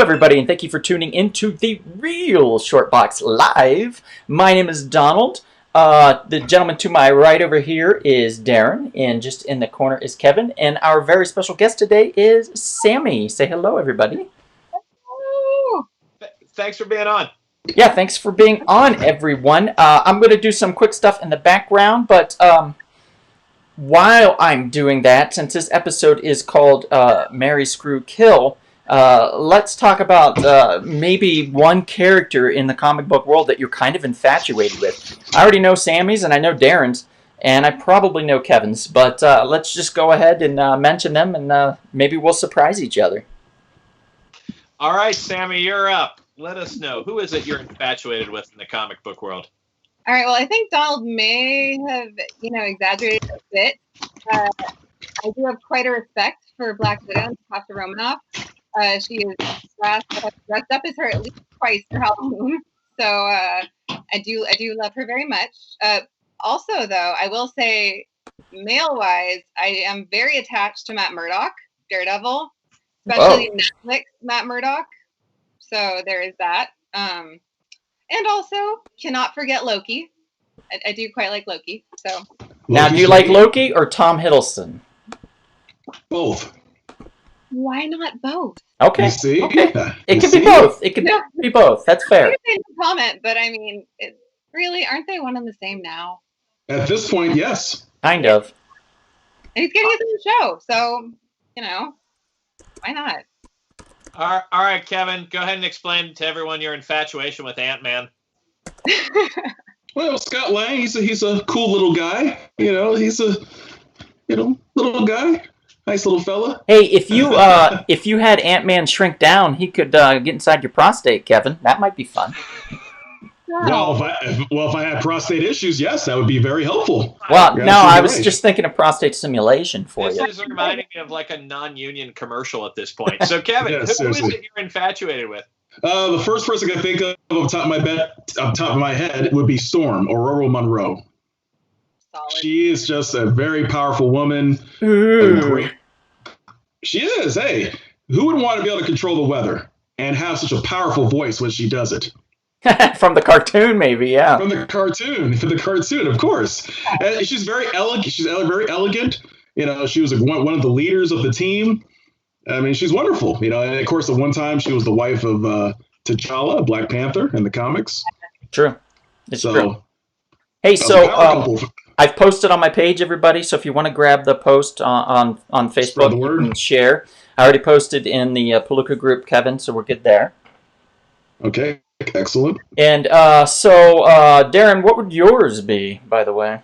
everybody, and thank you for tuning into the Real Short Box Live. My name is Donald. The gentleman to my right over here is Darren, and just in the corner is Kevin. And our very special guest today is Sammy. Say hello, everybody. Thanks for being on. Yeah, thanks for being on, everyone. I'm going to do some quick stuff in the background, but while I'm doing that, since this episode is called Marry, Screw, Kill, let's talk about maybe one character in the comic book world that you're kind of infatuated with. I already know Sammy's, and I know Darren's, and I probably know Kevin's, but let's just go ahead and mention them, and maybe we'll surprise each other. All right, Sammy, you're up. Let us know. Who is it you're infatuated with in the comic book world? All right, well, I think Donald may have, exaggerated a bit. I do have quite a respect for Black Widow, Natasha Romanoff. She is dressed up as her at least twice for Halloween, so I do love her very much. Also, though, I will say, male-wise, I am very attached to Matt Murdock, Daredevil, especially Netflix Matt Murdock. So there is that. And also, cannot forget Loki. I do quite like Loki. So now, do you like Loki or Tom Hiddleston? Both. Why not both? Okay. You see? Okay. Yeah. It can be both. It can be both. That's fair. I can comment, but I mean, really, aren't they one and the same now? At this point, yes. Kind of. And he's getting us in the show, so why not? All right, Kevin, go ahead and explain to everyone your infatuation with Ant-Man. Well, Scott Lang, he's a cool little guy. He's a little guy, nice little fella. Hey, if you had Ant-Man shrink down, he could get inside your prostate, Kevin. That might be fun. Well, if I had prostate issues, yes, that would be very helpful. Well, no, I was just thinking of prostate stimulation for you. This is reminding me of like a non-union commercial at this point. So, Kevin, Yes, who is seriously. it you're infatuated with? The first person I think of off the top of my head would be Storm, Aurora Monroe. Solid. She is just a very powerful woman. Ooh. She is. Hey, who would want to be able to control the weather and have such a powerful voice when she does it? From the cartoon, maybe, yeah. From the cartoon, of course. And she's very elegant. She's very elegant. She was one of the leaders of the team. I mean, she's wonderful. And of course, at one time, she was the wife of T'Challa, Black Panther, in the comics. True. It's true. Hey, so I've posted on my page, everybody. So if you want to grab the post on Facebook and share, I already posted in the Palooka group, Kevin. So we're good there. Okay. Excellent. And Darren, what would yours be, by the way?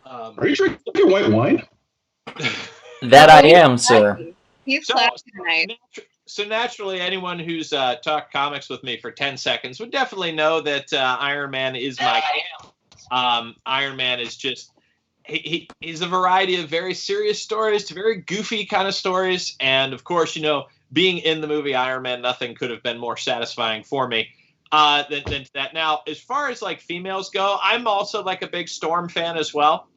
Are you drinking white wine? That I am, sir. He's classy tonight. So naturally, anyone who's talked comics with me for 10 seconds would definitely know that Iron Man is my Iron Man is just he's a variety of very serious stories to very goofy kind of stories, and of course, being in the movie Iron Man, nothing could have been more satisfying for me than that. Now, as far as like females go, I'm also like a big Storm fan as well.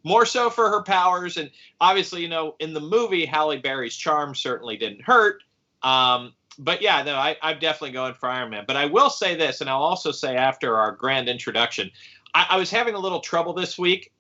More so for her powers, and obviously, in the movie, Halle Berry's charm certainly didn't hurt. But yeah, no, I'm definitely going for Iron Man. But I will say this, and I'll also say after our grand introduction, I was having a little trouble this week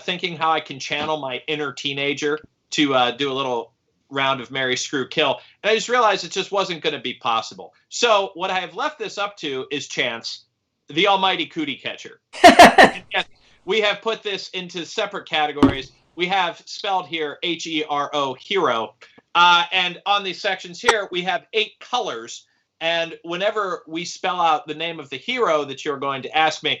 thinking how I can channel my inner teenager to do a little round of Marry, Screw, Kill. And I just realized it just wasn't going to be possible. So what I have left this up to is Chance, the almighty cootie catcher. Yes, we have put this into separate categories. We have spelled here Hero, hero. And on these sections here, we have 8 colors. And whenever we spell out the name of the hero that you're going to ask me,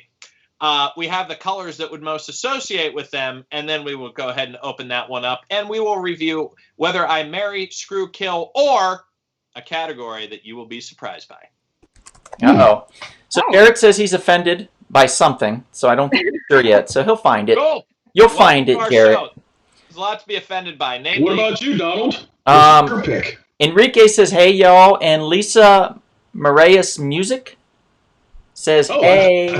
we have the colors that would most associate with them, and then we will go ahead and open that one up, and we will review whether I marry, screw, kill, or a category that you will be surprised by. Uh-oh. So Eric says he's offended by something, so I don't think he's sure yet, so he'll find it. Cool. You'll find it, Garrett. There's a lot to be offended by. Namely, what about you, Donald? What's your pick? Enrique says, hey, y'all, and Lisa Marias Music says, hey.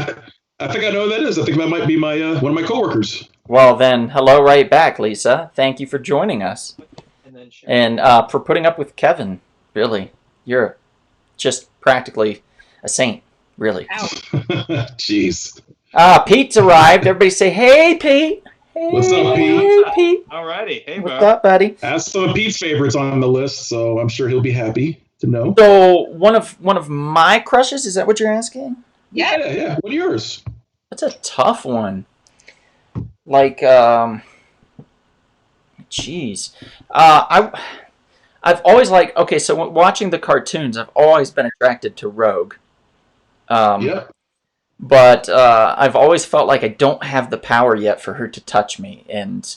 I think I know who that is. I think that might be my one of my coworkers. Well, then, hello right back, Lisa. Thank you for joining us. And for putting up with Kevin. Really, you're just practically a saint. Really. Ow. Jeez. Pete's arrived. Everybody say, "Hey, Pete." Hey, What's up, Pete? Pete. Alrighty, hey, What's bro. up, buddy? That's some of Pete's favorites on the list, so I'm sure he'll be happy to know. So one of my crushes, is that what you're asking? Yeah. Yeah. What are yours? That's a tough one. Like, jeez. I've always liked, okay, so watching the cartoons, I've always been attracted to Rogue. Yep. But I've always felt like I don't have the power yet for her to touch me, and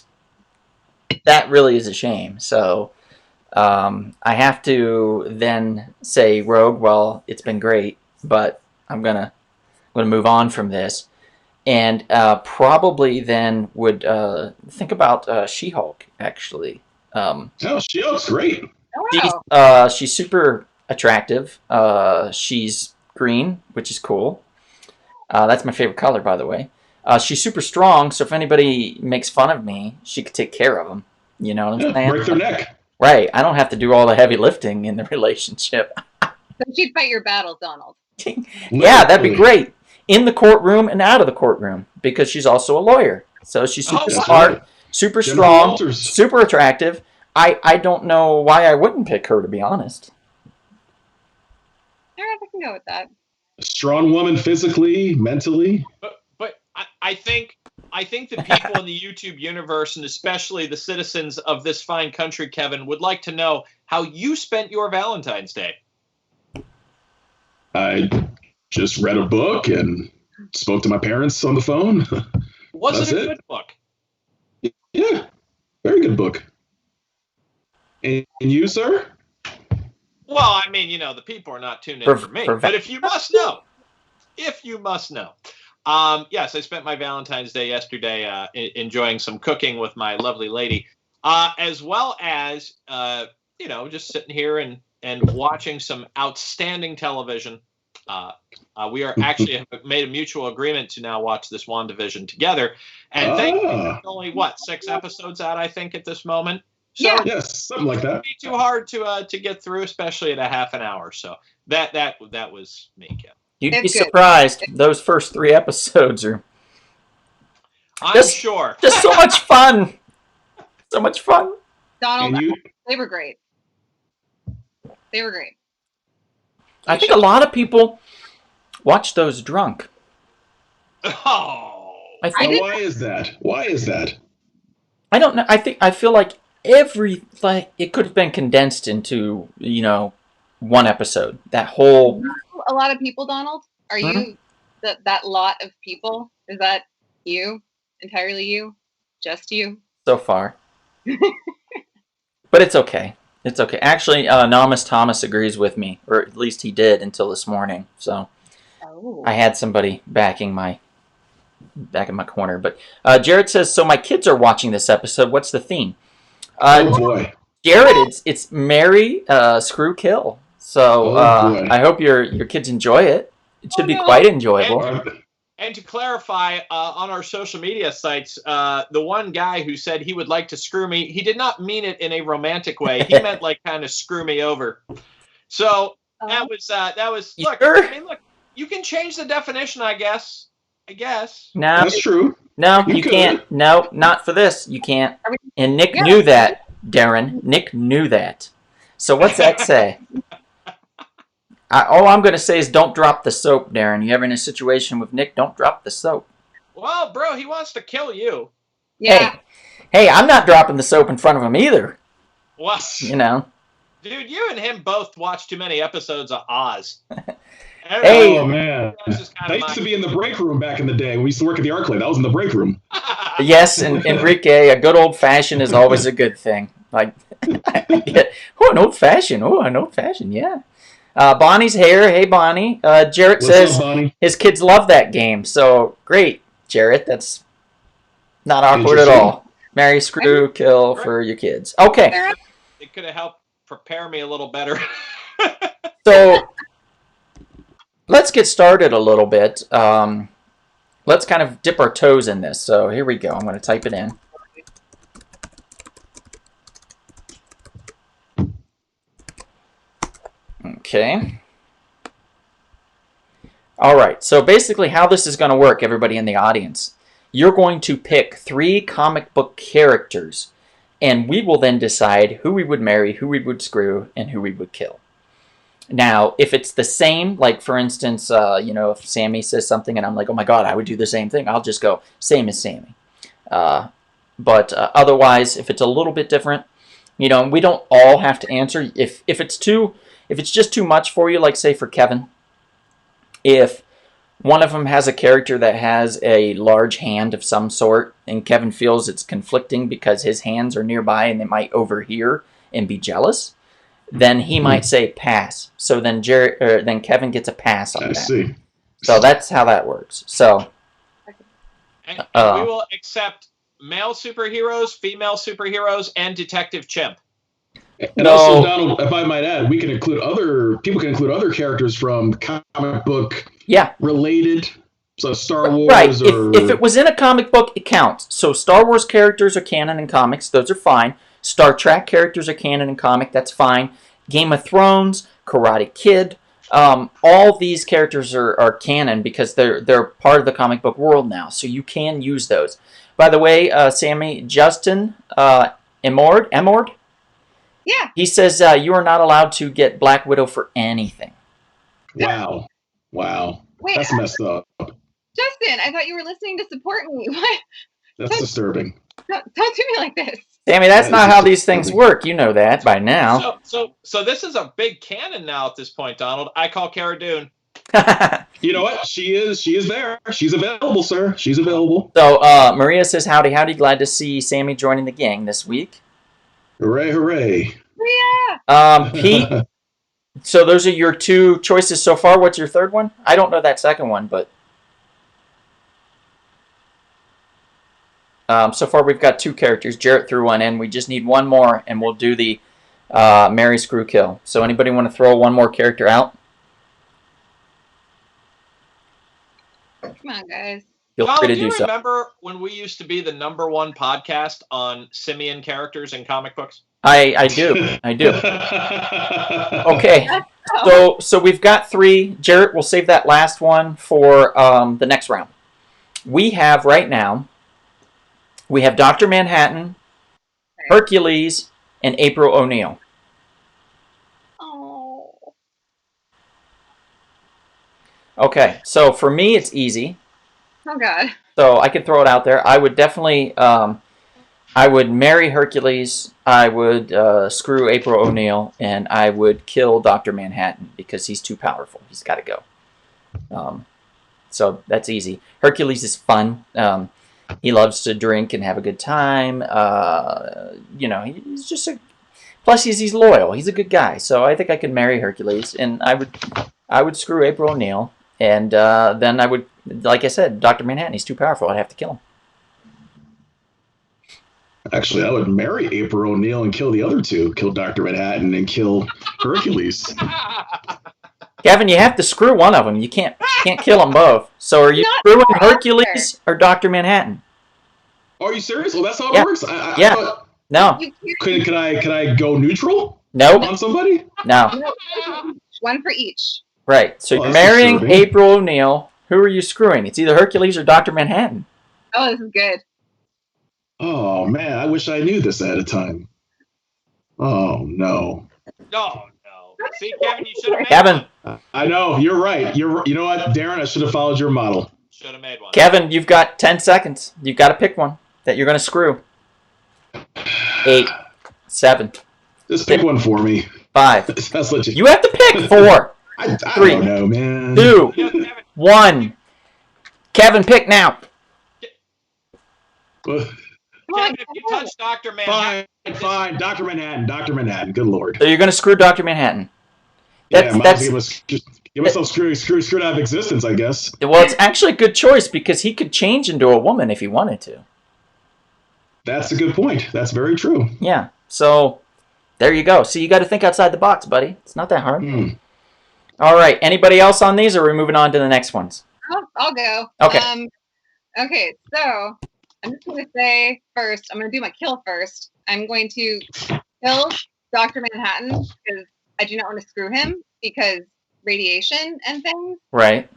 that really is a shame. So I have to then say, Rogue, well, it's been great, but I'm gonna move on from this, and probably then would think about She-Hulk, actually. Oh, She-Hulk's great. Oh, wow. She's super attractive. She's green, which is cool. That's my favorite color, by the way. She's super strong, so if anybody makes fun of me, she could take care of them. You know what I'm saying? Break their neck. Right. I don't have to do all the heavy lifting in the relationship. So she'd fight your battles, Donald. Yeah, that'd be great. In the courtroom and out of the courtroom, because she's also a lawyer. So she's super Oh, wow. smart, super Jennifer strong, Walters. super attractive. I don't know why I wouldn't pick her, to be honest. All right, I can go with that. A strong woman physically, mentally. But I think the people in the YouTube universe, and especially the citizens of this fine country, Kevin, would like to know how you spent your Valentine's Day. I just read a book and spoke to my parents on the phone. Was That's it a it. good book? Yeah, very good book. And you, sir? Well, I mean, the people are not tuned in for me. But if you must know, yes, I spent my Valentine's Day yesterday enjoying some cooking with my lovely lady, as well as, just sitting here and watching some outstanding television. We are actually have made a mutual agreement to now watch this WandaVision together. And thankfully, there's only, 6 episodes out, I think, at this moment. So Yeah. Yes, something like that. it'd be too hard to get through, especially at a half an hour. So that was me, Kim. You'd be It's good. surprised. Those first 3 episodes are I'm sure. just so much fun. So much fun. Donald, And you? they were great. They were great. I think a lot of people watch those drunk. Oh. I think Why is that? Why is that? I don't know. I feel like it could have been condensed into, one episode. That whole A lot of people, Donald. Are you that lot of people? Is that you? Entirely you? Just you? so far. But it's okay. It's okay. Actually, Namas Thomas agrees with me, or at least he did until this morning. So Oh. I had somebody back in my corner. But Jared says, so my kids are watching this episode. What's the theme? Oh boy. Jared, it's Marry, Screw, Kill. So Oh, boy. I hope your kids enjoy it. It should Oh, be no. quite enjoyable. And to clarify, on our social media sites, the one guy who said he would like to screw me, he did not mean it in a romantic way. He meant like kind of screw me over. So that was You look. sure? I mean, look, you can change the definition, I guess. No, That's true. no, You you could. can't. No, not for this. You can't. Are we- And Nick Yeah. knew that, Darren. Nick knew that. So what's that say? All I'm going to say is don't drop the soap, Darren. You ever in a situation with Nick, don't drop the soap. Well, bro, he wants to kill you. Yeah. Hey, I'm not dropping the soap in front of him either. What? Dude, you and him both watch too many episodes of Oz. Hey. Oh man. That's just kind I of used to be in the break room back in the day. We used to work at the ArcLight. That was in the break room. Yes, and Enrique, a good old fashioned is always a good thing. Like, an old fashioned, yeah. Bonnie's here. Hey, Bonnie. Jarrett What's says up, Bonnie? his kids love that game. So great, Jarrett. That's not awkward at Interesting. all. Marry, screw, kill for your kids. Okay, It could have helped prepare me a little better. so let's get started a little bit. Let's kind of dip our toes in this. So here we go. I'm going to type it in. Okay. All right. So basically, how this is going to work, everybody in the audience, you're going to pick 3 comic book characters, and we will then decide who we would marry, who we would screw, and who we would kill. Now, if it's the same, like for instance, if Sammy says something and I'm like, oh my god, I would do the same thing, I'll just go, same as Sammy. But otherwise, if it's a little bit different, we don't all have to answer. If it's just too much for you, like say for Kevin, if one of them has a character that has a large hand of some sort, and Kevin feels it's conflicting because his hands are nearby and they might overhear and be jealous, then he might say pass. So then then Kevin gets a pass on I that. see. So that's how that works. So And we will accept male superheroes, female superheroes, and Detective Chimp. And also, Donald, if I might add, people can include other characters from comic book related. So Star Wars, right? If it was in a comic book, it counts. So Star Wars characters are canon in comics; those are fine. Star Trek characters are canon in comic; that's fine. Game of Thrones, Karate Kid, all these characters are canon because they're part of the comic book world now. So you can use those. By the way, Sammy, Justin Emord. Yeah. He says you are not allowed to get Black Widow for anything. Wow. Wait, That's messed up. Justin, I thought you were listening to support me. What? That's disturbing. Don't do me like this. Sammy, that's not how these things work. You know that by now. So this is a big canon now at this point, Donald. I call Cara Dune. You know what? She is there. She's available, sir. She's available. So Maria says, howdy. Glad to see Sammy joining the gang this week. Hooray. Yeah. Pete, so those are your 2 choices so far. What's your third one? I don't know that second one, but so far we've got 2 characters. Jarrett threw one in. We just need one more, and we'll do the marry, screw, kill. So anybody want to throw one more character out? Come on, guys. Feel Donald, free to do you do so. remember when we used to be the #1 podcast on simian characters in comic books? I do. Okay. So we've got 3. Jarrett, we'll save that last one for the next round. We have right now, Dr. Manhattan, Hercules, and April O'Neil. Oh. Okay, so for me, it's easy. Oh, God. So I could throw it out there. I would definitely, I would marry Hercules, I would screw April O'Neil, and I would kill Dr. Manhattan because he's too powerful. He's got to go. So that's easy. Hercules is fun. He loves to drink and have a good time. He's just plus he's loyal. He's a good guy. So I think I could marry Hercules, and I would screw April O'Neil, and then I would, like I said, Dr. Manhattan. He's too powerful. I'd have to kill him. Actually, I would marry April O'Neil and kill the other 2. Kill Dr. Manhattan and kill Hercules. Kevin, you have to screw one of them. You can't kill them both. So are you screwing Hercules or Dr. Manhattan? Are you serious? Well, that's how it works. Yeah. No. Can I go neutral? Nope. On somebody? No. One for each. Right. So you're marrying April O'Neil. Who are you screwing? It's either Hercules or Dr. Manhattan. Oh, this is good. Oh, man. I wish I knew this ahead of time. Oh, no. No. See, Kevin, you should have made Kevin. one. I know. You're right. You know what, Darren? I should have followed your model. Should have made one. Kevin, you've got 10 seconds. You've got to pick one that you're going to screw. 8, 7. Just pick one for me. 5. That's legit. You have to pick 4. I 3. don't know, man. 2. 1. Kevin, pick now. Kevin, if you touch Dr. Manhattan... Fine. Dr. Manhattan. Good Lord. So you're going to screw Dr. Manhattan. Give myself screwed out of existence, I guess. Well, it's actually a good choice because he could change into a woman if he wanted to. That's a good point. That's very true. Yeah. So there you go. See, you got to think outside the box, buddy. It's not that hard. All right. Anybody else on these, or are we moving on to the next ones? I'll go. Okay. Okay, so I'm just going to say first, I'm going to do my kill first. I'm going to kill Dr. Manhattan because I do not want to screw him. because radiation and things, Right.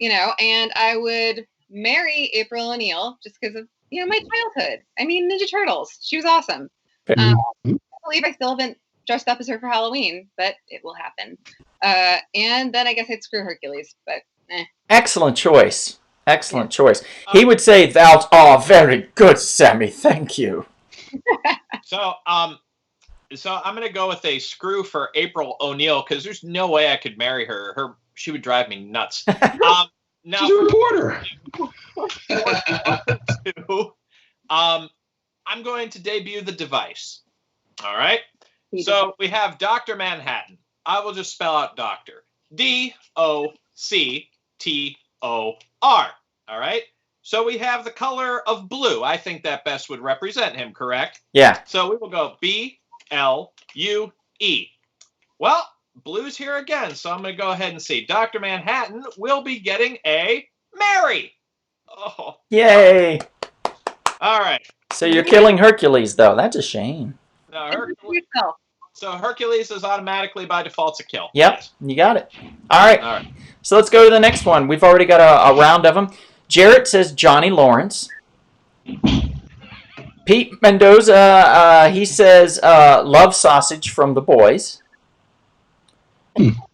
and I would marry April O'Neil just because of, my childhood. I mean, Ninja Turtles. She was awesome. I believe I still haven't dressed up as her for Halloween, but it will happen. And then I guess I'd screw Hercules, but Excellent choice. Excellent choice. He would say, "Thou art very good, Sammy. Thank you." So I'm gonna go with a screw for April O'Neil because there's no way I could marry her. She would drive me nuts. Now, She's a reporter. I'm going to debut the device. All right. So we have Dr. Manhattan. I will just spell out Doctor. DOCTOR. All right. So we have the color of blue. I think that best would represent him, correct? Yeah. So we will go BLUE. Well, blue's here again, so I'm going to go ahead and see. Dr. Manhattan will be getting a Mary. Oh. Yay. All right. So you're killing Hercules, though. That's a shame. No, so Hercules is automatically by default a kill. Yep, you got it. All right. All right. So let's go to the next one. We've already got a round of them. Jarrett says Johnny Lawrence. Pete Mendoza, he says Love Sausage from The Boys.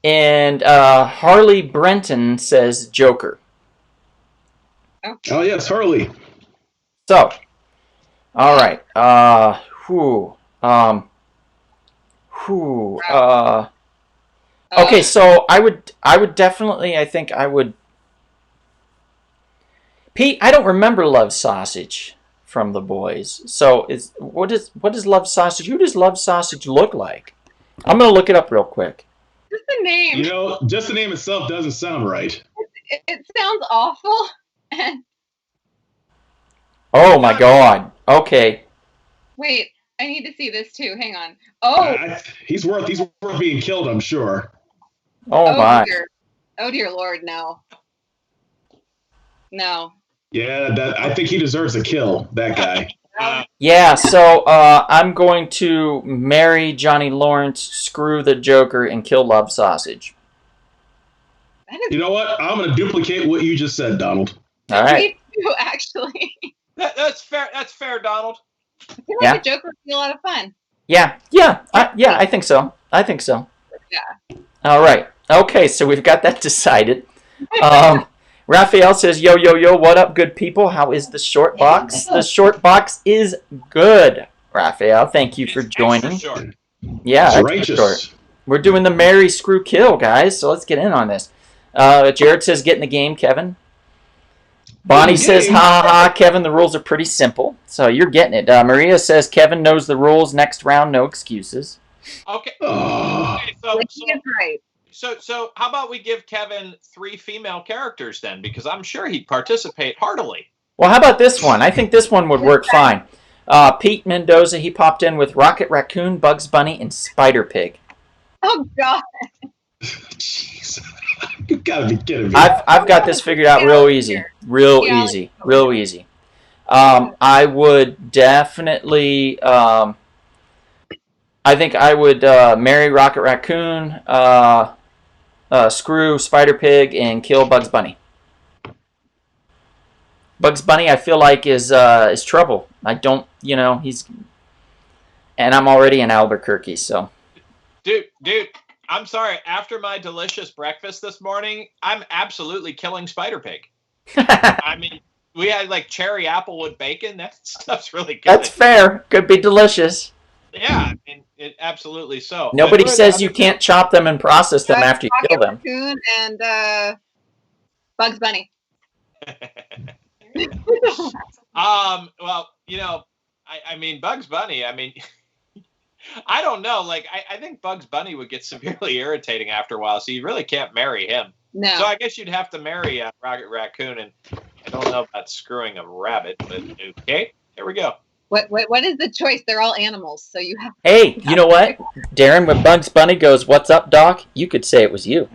And Harley Brenton says Joker. Oh, yes, Harley. So, all right. Okay, so I would definitely, I think I would. Pete, I don't remember Love Sausage from The Boys. So what is Love Sausage? Who does Love Sausage look like? I'm gonna look it up real quick. Just the name. Just the name itself doesn't sound right. It sounds awful. Oh my God. Okay. Wait, I need to see this too. Hang on. Oh. He's worth being killed, I'm sure. Oh my. Dear. Oh dear Lord, no. No. Yeah, I think he deserves a kill, that guy. Yeah, so I'm going to marry Johnny Lawrence, screw the Joker, and kill Love Sausage. You know what? I'm going to duplicate what you just said, Donald. All right. Me too, actually. That's fair. That's fair, Donald. I feel like the Joker would be a lot of fun. Yeah, I think so. Yeah. All right. Okay, so we've got that decided. Raphael says, yo, what up, good people? How is the short box? The short box is good, Raphael. Thank you for joining. Extra short. Yeah, It's extra righteous. short. We're doing the Mary Screw Kill, guys, so let's get in on this. Jared says, get in the game, Kevin. Bonnie says, ha, Kevin, the rules are pretty simple. So you're getting it. Maria says, Kevin knows the rules. Next round, no excuses. Okay. Oh. Okay, Right. so how about we give Kevin 3 female characters then? Because I'm sure he'd participate heartily. Well, how about this one? I think this one would work fine. Pete Mendoza, he popped in with Rocket Raccoon, Bugs Bunny, and Spider Pig. Oh God. Jeez. You gotta be kidding me. I've got this figured out real easy. Real easy. I would definitely I think I would marry Rocket Raccoon, screw Spider Pig, and kill Bugs Bunny. Bugs Bunny, I feel like is trouble. I don't, he's, and I'm already in Albuquerque, so. Dude, I'm sorry. After my delicious breakfast this morning, I'm absolutely killing Spider Pig. I mean, we had like cherry applewood bacon. That stuff's really good. That's fair. Could be delicious. Yeah, I mean, it absolutely so. Nobody says you can't chop them and process them after you kill them. Raccoon and Bugs Bunny. Well, I mean, Bugs Bunny, I mean, I don't know. Like, I think Bugs Bunny would get severely irritating after a while, so you really can't marry him. No. So I guess you'd have to marry Rocket Raccoon, and I don't know about screwing a rabbit, but okay, here we go. What is the choice? They're all animals, so you have. Hey, you know what? Darren, when Bugs Bunny goes, "What's up, Doc?" You could say it was you.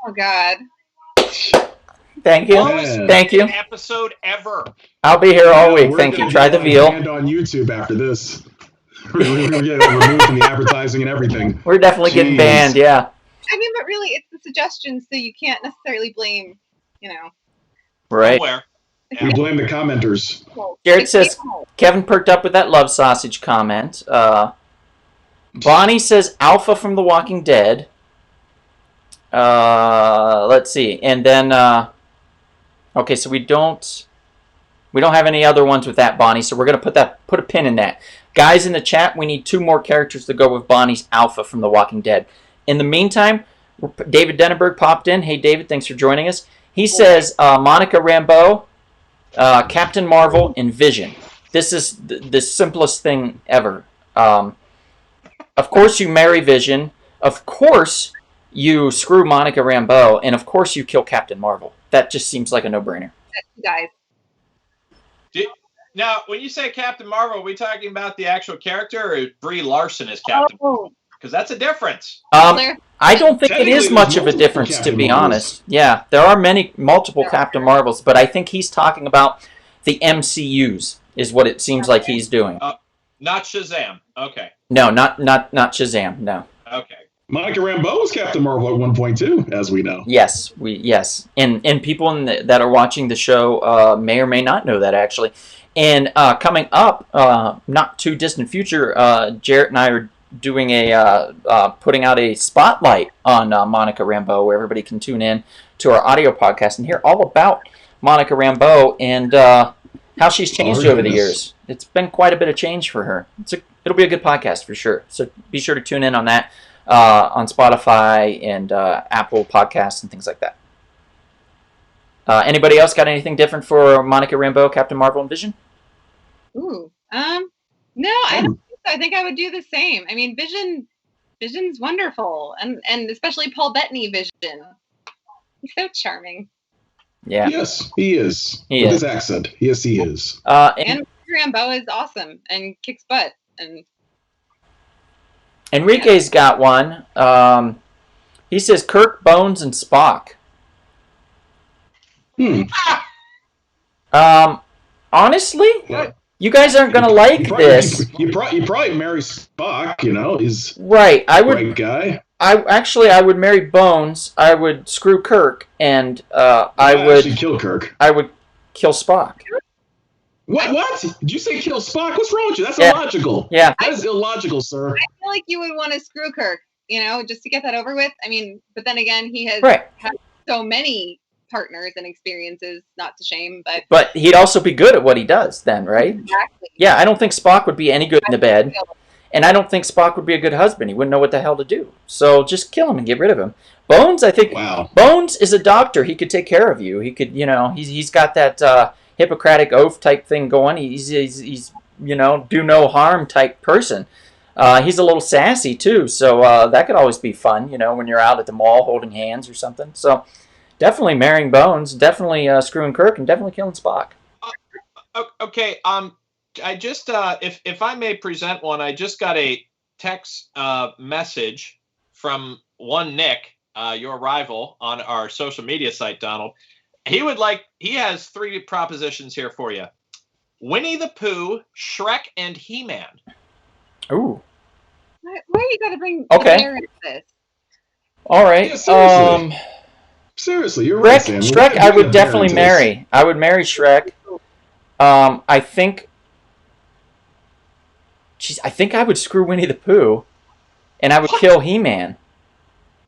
Oh God. Thank you. Lowest Thank you. episode ever. I'll be here all week. We're Thank you. gonna Try the be veal. banned on YouTube after this. We're getting removed from the advertising and everything. We're definitely getting Jeez. banned, yeah. I mean, but really, it's the suggestions, so you can't necessarily blame, you know. Right. Where? We blame the commenters. Jared It's says, people. Kevin perked up with that love sausage comment. Bonnie says Alpha from The Walking Dead. Let's see. And then, okay, so we don't have any other ones with that, Bonnie, so we're going to put a pin in that. Guys in the chat, we need 2 more characters to go with Bonnie's Alpha from The Walking Dead. In the meantime, David Denenberg popped in. Hey, David, thanks for joining us. He says Monica Rambeau, Captain Marvel, and Vision. This is the simplest thing ever. Of course you marry Vision. Of course you screw Monica Rambeau. And of course you kill Captain Marvel. That just seems like a no-brainer. Guys. Now, when you say Captain Marvel, are we talking about the actual character or Brie Larson as Captain Marvel? Oh, Because that's a difference. Claire. I don't think it Technically, is there's much of a multiple difference, to Captain be Marvels. honest. Yeah, there are multiple Yeah. Captain Marvels, but I think he's talking about the MCUs, is what it seems like he's doing. Not Shazam. Okay. No, not Shazam. No. Okay. Monica Rambeau was Captain Marvel at one point too, as we know. Yes, and people that are watching the show may or may not know that actually. And coming up, not too distant future, Jarrett and I are doing putting out a spotlight on Monica Rambeau, where everybody can tune in to our audio podcast and hear all about Monica Rambeau and how she's changed over the years. It's been quite a bit of change for her. It'll be a good podcast for sure. So be sure to tune in on that on Spotify and Apple Podcasts and things like that. Anybody else got anything different for Monica Rambeau, Captain Marvel, and Vision? Ooh. No, I don't think so. I think I would do the same. I mean, Vision's wonderful, and especially Paul Bettany Vision. He's so charming. Yeah. Yes, he is. He With is. his accent. Yes, he is. And Rambeau is awesome and kicks butt. And Enrique's got one. He says Kirk, Bones, and Spock. Honestly, Good. you guys aren't gonna like this, You probably marry Spock. You know, he's right? I a would. great guy. I would marry Bones. I would screw Kirk, and I actually would kill Kirk. kill Spock. What? Did you say kill Spock? What's wrong with you? That's Yeah. illogical. Yeah. That is illogical, sir. I feel like you would want to screw Kirk, just to get that over with. I mean, but then again, he has Right. had so many partners and experiences, not to shame, but But he'd also be good at what he does then, right? exactly. Yeah, I don't think Spock would be any good in the bed, and I don't think Spock would be a good husband. He wouldn't know what the hell to do. So just kill him and get rid of him. Bones, I think. Wow. Bones is a doctor. He could take care of you. He could, he's got that Hippocratic oath type thing going. He's do no harm type person. He's a little sassy too, so that could always be fun, when you're out at the mall holding hands or something. So definitely marrying Bones, definitely screwing Kirk, and definitely killing Spock. Okay. I just if I may present one, I just got a text message from one Nick, your rival on our social media site, Donald. He has 3 propositions here for you: Winnie the Pooh, Shrek, and He-Man. Ooh. Why you got to bring Okay. the bear into this? All right. Yeah, seriously. Seriously, you're right, Sam. Shrek, I would definitely marry. I would marry Shrek. I think. I think I would screw Winnie the Pooh, and I would kill He-Man.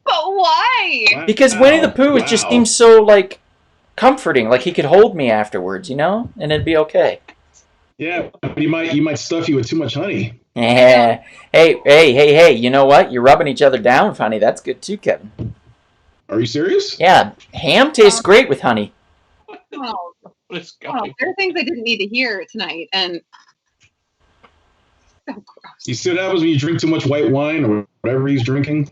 But why? Because Winnie the Pooh just seems so comforting. Like he could hold me afterwards, and it'd be okay. Yeah, but he might stuff you with too much honey. Yeah. Hey! You know what? You're rubbing each other down with honey. That's good too, Kevin. Are you serious? Yeah, ham tastes great with honey. Oh, Let's go. there are things I didn't need to hear tonight, and so gross. You see what happens when you drink too much white wine or whatever he's drinking?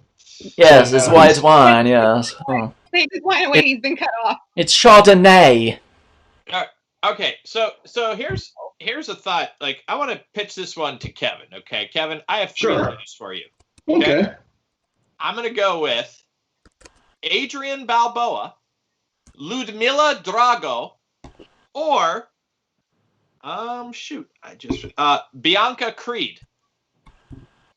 Yes, it's white wine. Yes. Oh. Take his wine away. He's been cut off. It's Chardonnay. Okay, so here's a thought. Like, I want to pitch this one to Kevin. Okay, Kevin, I have 3 Sure. names for you. Okay. I'm gonna go with Adrian Balboa, Ludmila Drago, or Bianca Creed.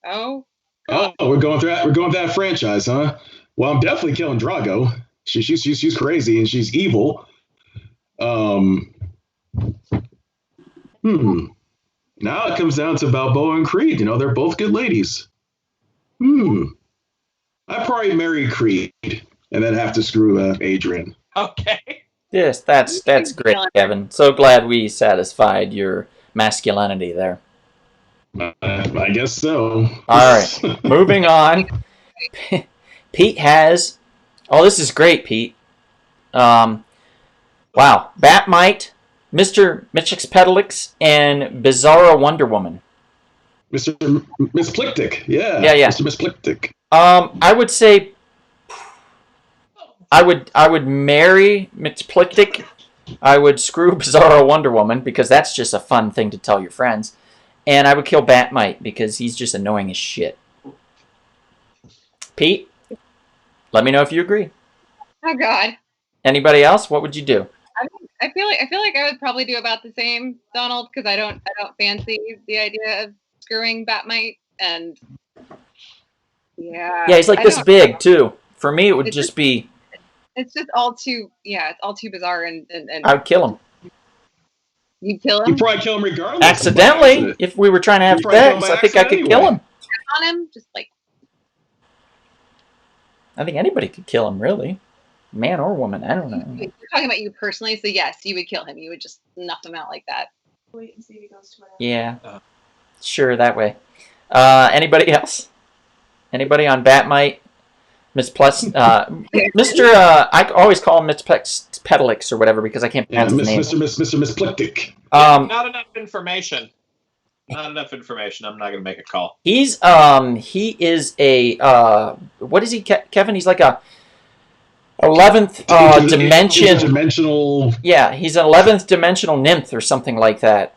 Oh, Oh, we're going through that. We're going through that franchise, huh? Well, I'm definitely killing Drago. She's crazy and she's evil. Um, hmm. Now it comes down to Balboa and Creed. They're both good ladies. Hmm. I'd probably marry Creed and then have to screw Adrian. Okay. Yes, that's great, Kevin. So glad we satisfied your masculinity there. I guess so. All right, moving on. Pete has. Oh, this is great, Pete. Wow, Batmite, Mr. Mixplex, and Bizarro Wonder Woman. Mr. Misplictic. Yeah. Yeah. Mr. Misplictic. I would say I would marry Mixplex. I would screw Bizarro Wonder Woman because that's just a fun thing to tell your friends. And I would kill Batmite because he's just annoying as shit. Pete, let me know if you agree. oh God. Anybody else? What would you do? I feel like I would probably do about the same, Donald, because I don't fancy the idea of screwing Batmite, and yeah. He's like this big too. For me, it would just be. It's just all too it's all too bizarre and I would kill him. You kill him? You'd probably kill him regardless. Accidentally, if we were trying to have sex, I think I could kill him. On him, just like. I think anybody could kill him, really. Man or woman, I don't know. You're talking about you personally, so yes, you would kill him. You would just knock him out like that. Wait and see if he goes to my. Yeah. Sure, that way. Anybody else? Anybody on Batmite? Mr. I always call him Mixplex or whatever because I can't pronounce his name. Mr. Misplictic. Not enough information. Not enough information. I'm not going to make a call. He is a what is he, Kevin? He's like a 11th dimension. Dimensional. Yeah, he's an 11th dimensional nymph or something like that.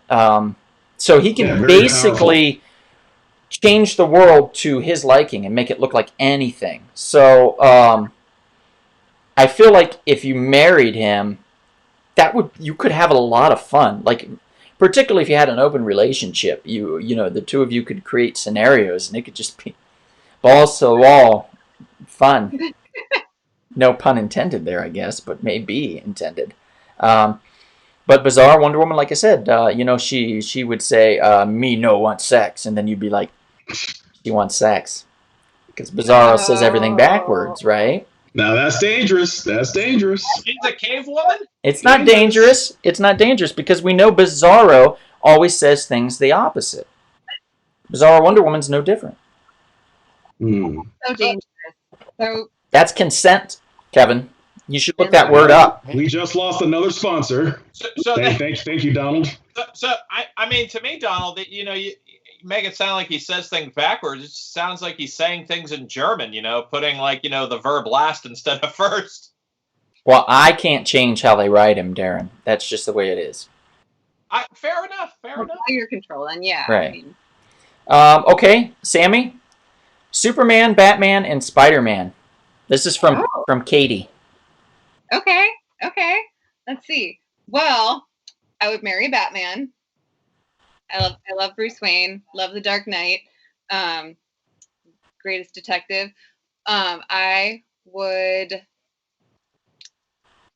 So he can basically change the world to his liking and make it look like anything. So I feel like if you married him, you could have a lot of fun. Like, particularly if you had an open relationship, the two of you could create scenarios and it could just be balls to the wall fun. No pun intended there, I guess, but maybe intended. But Bizarre Wonder Woman, like I said, she would say, "Me no want sex," and then you'd be like, "She wants sex," because Bizarro says everything backwards, right? Now that's dangerous. That's dangerous. She's a cave woman? It's not dangerous. It's not dangerous because we know Bizarro always says things the opposite. Bizarro Wonder Woman's no different. So dangerous. So that's consent, Kevin. You should look that word up. We just lost another sponsor. Thank you, Donald. So I mean, to me, Donald, you make it sound like he says things backwards. It sounds like he's saying things in German, putting the verb last instead of first. Well, I can't change how they write him, Darren. That's just the way it is. Fair enough. Your control, then, yeah. Right. Okay, Sammy. Superman, Batman, and Spider-Man. This is from Katie. Okay. Let's see. Well, I would marry Batman. I love Bruce Wayne. Love The Dark Knight. Greatest detective. I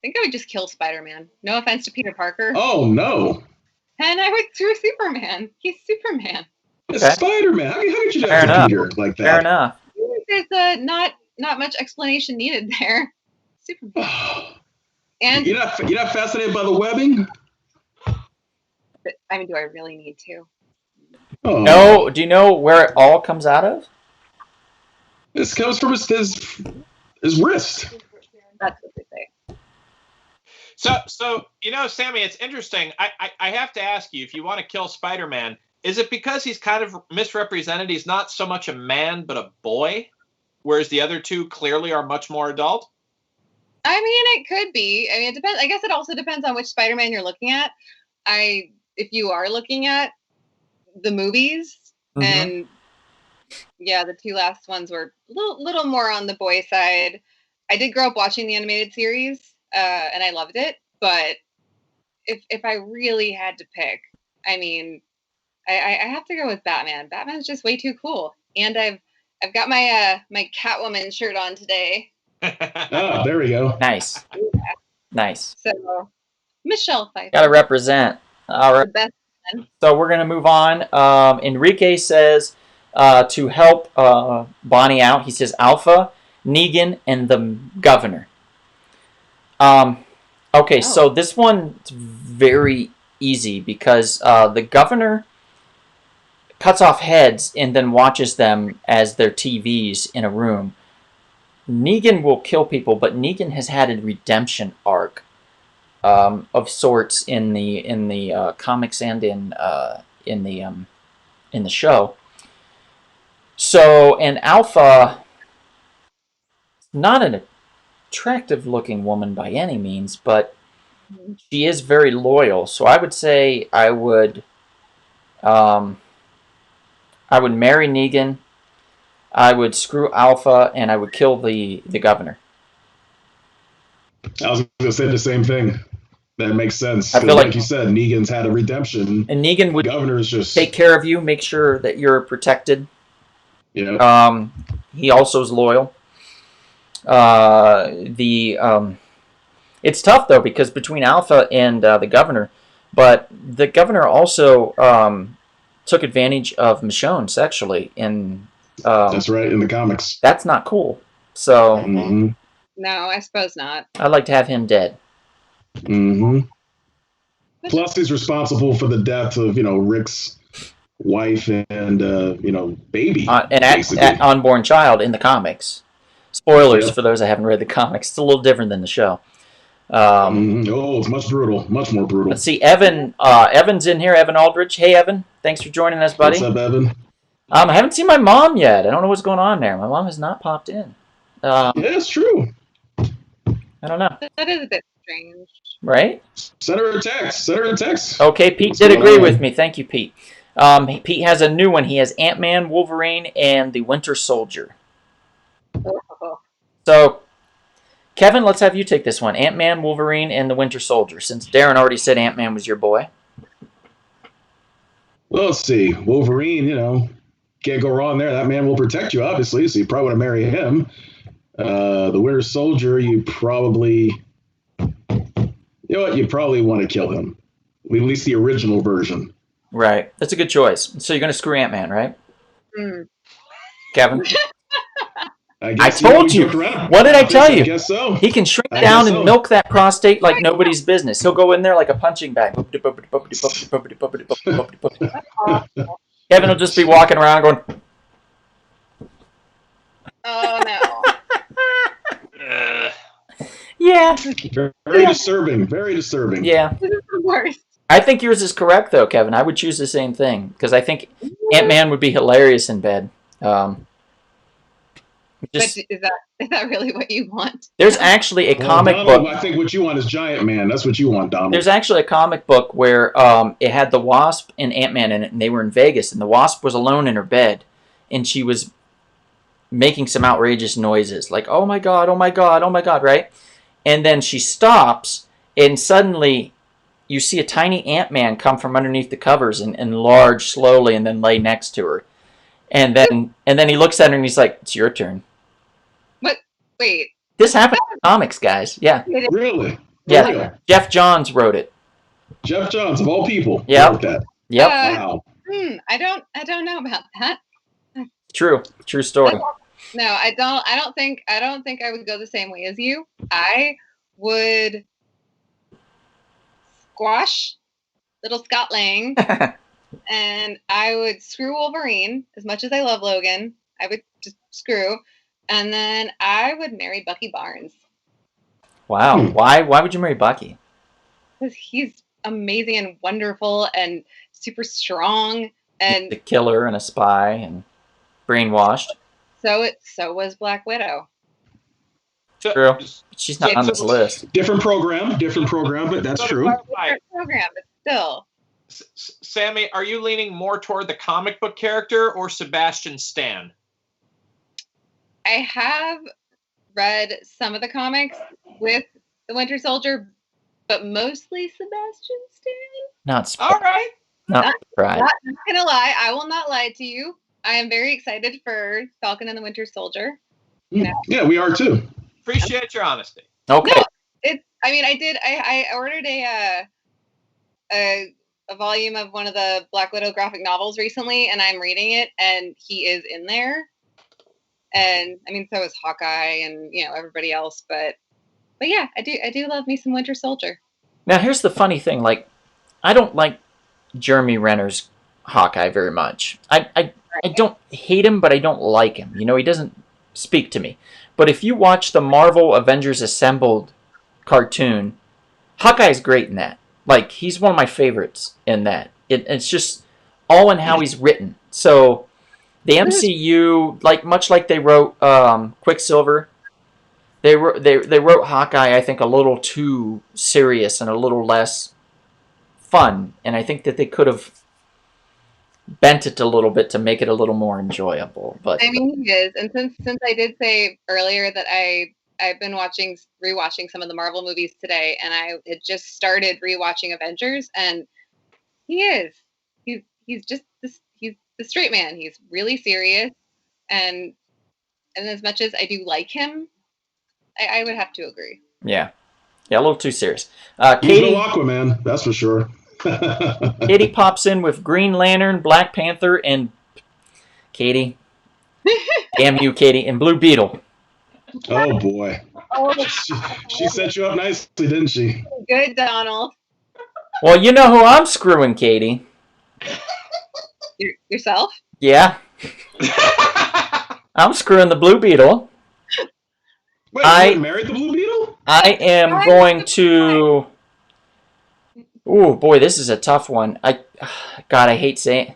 think I would just kill Spider-Man. No offense to Peter Parker. Oh no. And I would screw Superman. He's Superman. It's Spider-Man. How could you do Peter like that? Fair enough. There's not much explanation needed there. Superman. And you're not fascinated by the webbing? I mean, do I really need to? Oh. No. Do you know where it all comes out of? This comes from his wrist. That's what they say. So Sammy, it's interesting. I have to ask you, if you want to kill Spider-Man, is it because he's kind of misrepresented? He's not so much a man, but a boy, whereas the other two clearly are much more adult? I mean, it could be. I mean, it depends. I guess it also depends on which Spider-Man you're looking at. If you are looking at the movies, and yeah, the two last ones were a little more on the boy side. I did grow up watching the animated series, and I loved it. But if I really had to pick, I mean, I have to go with Batman. Batman's just way too cool. and I've got my my Catwoman shirt on today. Oh, there we go. Nice. Nice. So Michelle Pfeiffer, Got to represent. All right. the best. So we're going to move on. Enrique says to help Bonnie out, he says Alpha, Negan, and the governor. Okay, so this one's very easy because the governor cuts off heads and then watches them as their TVs in a room. Negan will kill people, but Negan has had a redemption arc of sorts in the comics and in the show. So, and Alpha, not an attractive-looking woman by any means, but she is very loyal. So I would say I would marry Negan. I would screw Alpha, and I would kill the governor. I was going to say the same thing. That makes sense. I feel like like you said, Negan's had a redemption. And Negan would Governor's just take care of you, make sure that you're protected. Yeah. He also is loyal. It's tough though because between Alpha and the governor, but the governor also took advantage of Michonne sexually, and That's right, in the comics. That's not cool. So Mm-hmm. No, I suppose not. I'd like to have him dead. Mm-hmm. Plus, he's responsible for the death of Rick's wife and baby, And at unborn child in the comics. Spoilers Yep. for those that haven't read the comics. It's a little different than the show. Oh, it's much more brutal. Let's see, Evan. Evan's in here. Evan Aldrich. Hey, Evan. Thanks for joining us, buddy. What's up, Evan? I haven't seen my mom yet. I don't know what's going on there. My mom has not popped in. Yeah, it's true. I don't know. That is a bit strange. Right? Send her a text. Send her a text. Okay, Pete What's did going agree on? with me. Thank you, Pete. Pete has a new one. He has Ant-Man, Wolverine, and the Winter Soldier. Oh. So, Kevin, let's have you take this one. Ant-Man, Wolverine, and the Winter Soldier. Since Darren already said Ant-Man was your boy. Well, let's see. Wolverine, can't go wrong there. That man will protect you, obviously, so you probably want to marry him. The Winter Soldier, you probably want to kill him. At least the original version. Right. That's a good choice. So you're going to screw Ant-Man, right? Kevin? I told you. What did I tell you? I guess so. He can shrink I down guess and so. milk that prostate like nobody's business. He'll go in there like a punching bag. Kevin will just be walking around going, Oh no. yeah. Very disturbing. Very disturbing. Yeah. This is the worst. I think yours is correct, though, Kevin. I would choose the same thing because I think Ant-Man would be hilarious in bed. But is that really what you want? There's actually a Well, comic Donald, book. I think what you want is Giant Man. That's what you want, Donald. There's actually a comic book where it had the Wasp and Ant-Man in it, and they were in Vegas, and the Wasp was alone in her bed, and she was making some outrageous noises, like, oh my god, oh my god, oh my god, right? And then she stops, and suddenly you see a tiny Ant-Man come from underneath the covers and enlarge slowly and then lay next to her. And then he looks at her and he's like, it's your turn. Wait. This happened in comics, guys. Yeah. Really? Yeah. Really? Jeff Johns wrote it. Jeff Johns, of all people. Yep. wrote that. Yep. Wow. I don't know about that. True story. No, I don't think I would go the same way as you. I would squash little Scott Lang and I would screw Wolverine as much as I love Logan. I would just screw. And then I would marry Bucky Barnes. Wow. Why would you marry Bucky? Because he's amazing and wonderful and super strong. And The killer and a spy and brainwashed. so was Black Widow. True. She's not on this list. Different program, but that's So to true. clarify, Different program, but still. Sammy, are you leaning more toward the comic book character or Sebastian Stan? I have read some of the comics with the Winter Soldier, but mostly Sebastian Stan. Not All right. Not surprised. Not gonna lie, I will not lie to you. I am very excited for Falcon and the Winter Soldier. Yeah, we are too. Appreciate your honesty. Okay. No, I ordered a volume of one of the Black Widow graphic novels recently, and I'm reading it, and he is in there. And I mean, so is Hawkeye, and everybody else. But yeah, I do love me some Winter Soldier. Now here's the funny thing. Like, I don't like Jeremy Renner's Hawkeye very much. I don't hate him, but I don't like him. He doesn't speak to me. But if you watch the Marvel Avengers Assembled cartoon, Hawkeye is great in that. Like, he's one of my favorites in that. It's just all in how he's written. So the MCU, much like they wrote Quicksilver, they wrote Hawkeye, I think, a little too serious and a little less fun. And I think that they could have bent it a little bit to make it a little more enjoyable. But I mean, he is. And since I did say earlier that I've been rewatching some of the Marvel movies today, and I had just started rewatching Avengers, and he's just he's the straight man. He's really serious, and as much as I do like him, I would have to agree. yeah, a little too serious. He's Katie, no Aquaman, that's for sure. Katie pops in with Green Lantern, Black Panther, and Katie. Damn you, Katie, and Blue Beetle. Oh boy. Oh, She set you up nicely, didn't she? good, Donald. Well, you know who I'm screwing, Katie. Yourself? Yeah, I'm screwing the Blue Beetle. Wait, you married the Blue Beetle? I am going to... Ooh, boy, this is a tough one. God, I hate saying...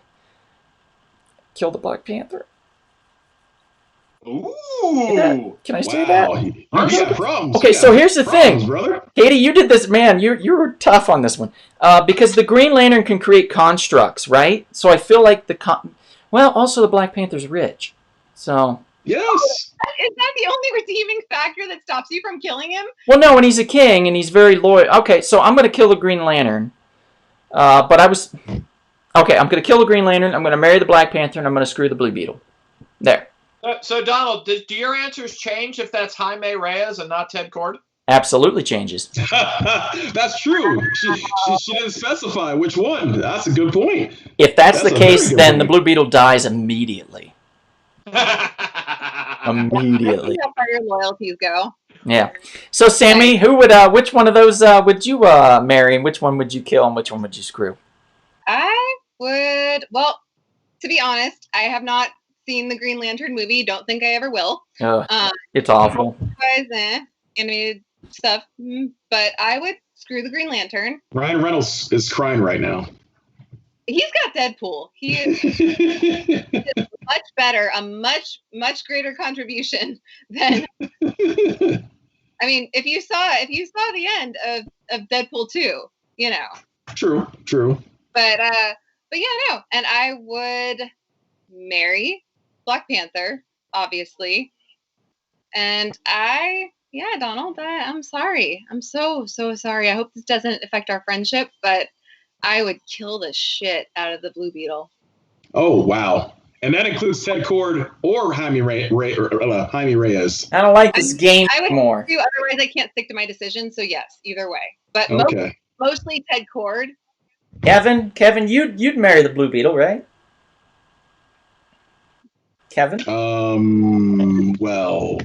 Kill the Black Panther. Ooh. Can I say that? You got problems. Okay, You so got here's the problems, thing. brother. Katie, you did this, man. You were tough on this one. Because the Green Lantern can create constructs, right? So I feel like well, also the Black Panther's rich. So... Yes. Is that the only redeeming factor that stops you from killing him? Well, no, and he's a king, and he's very loyal. Okay, so I'm going to kill the Green Lantern. But I was... Okay, I'm going to kill the Green Lantern, I'm going to marry the Black Panther, and I'm going to screw the Blue Beetle. There. So, Donald, do your answers change if that's Jaime Reyes and not Ted Cord? Absolutely changes. That's true. She didn't specify which one. That's a good point. If that's That's the a very case, good then point. the Blue Beetle dies immediately. Immediately. That's how far your loyalties go. Yeah. So, Sammy, who would which one of those would you marry, and which one would you kill, and which one would you screw? I would. Well, to be honest, I have not seen the Green Lantern movie. Don't think I ever will. It's awful. Otherwise, animated stuff. But I would screw the Green Lantern. Ryan Reynolds is crying right now. He's got Deadpool. He is much better, a much greater contribution than. I mean, if you saw the end of Deadpool 2, True. But yeah, no. And I would marry Black Panther, obviously. And Donald, I'm sorry. I'm so sorry. I hope this doesn't affect our friendship, but I would kill the shit out of the Blue Beetle. Oh, wow. And that includes Ted Cord or Jaime Reyes. I don't like this game I would anymore. do, otherwise I can't stick to my decision. So yes, either way. But Okay. mostly Ted Cord. Kevin, you'd marry the Blue Beetle, right? Kevin? Well,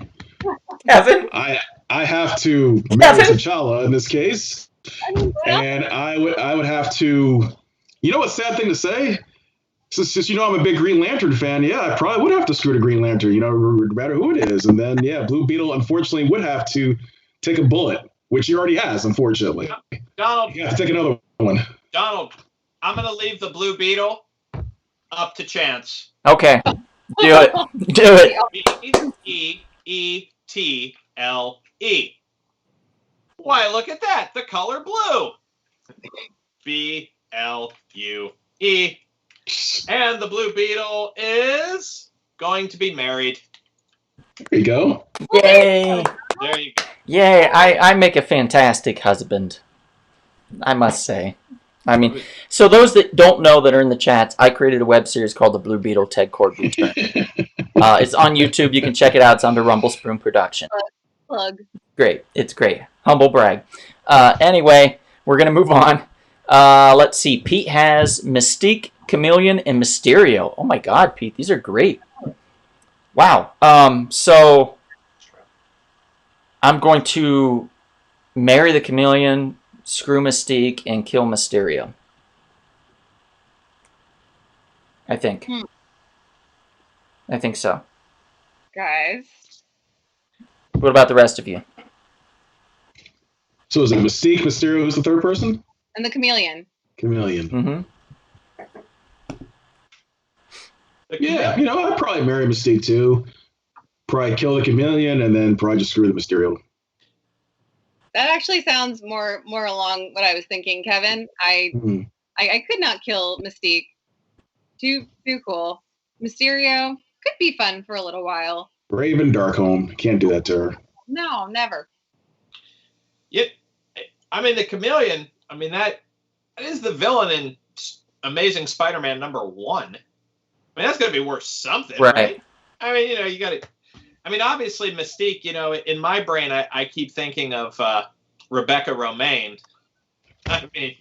Kevin? I have to marry T'Challa in this case. And I would have to, what sad thing to say? Since I'm a big Green Lantern fan, yeah, I probably would have to screw the Green Lantern, no matter who it is. And then, yeah, Blue Beetle unfortunately would have to take a bullet, which he already has, unfortunately. Donald, You have to take another one. Donald, I'm going to leave the Blue Beetle up to chance. Okay. Do it. Do it. B-E-E-T-L-E. Why, look at that. The color blue. B-L-U-E. And the Blue Beetle is going to be married. There you go. Yay. There you go. Yay. I make a fantastic husband. I must say. I mean, so those that don't know that are in the chats, I created a web series called The Blue Beetle Ted Cord Return. It's on YouTube. You can check it out. It's under Rumble Spoon Production. Plug. Great. It's great. Humble brag. Anyway, we're going to move on. Let's see. Pete has Mystique, Chameleon, and Mysterio. Oh my God, Pete. These are great. Wow. So I'm going to marry the Chameleon, screw Mystique, and kill Mysterio. I think. I think so. Guys. What about the rest of you? So is it Mystique, Mysterio? Who's the third person? And the chameleon. Chameleon. Mm-hmm. Yeah, I'd probably marry Mystique too. Probably kill the Chameleon and then probably just screw the Mysterio. That actually sounds more along what I was thinking, Kevin. I could not kill Mystique. Too cool. Mysterio could be fun for a little while. Raven Darkholm. Can't do that to her. No, never. Yeah, I mean the Chameleon. I mean that is the villain in Amazing Spider-Man #1. I mean that's gonna be worth something, right? I mean you got to. I mean obviously Mystique. In my brain I keep thinking of Rebecca Romaine. I mean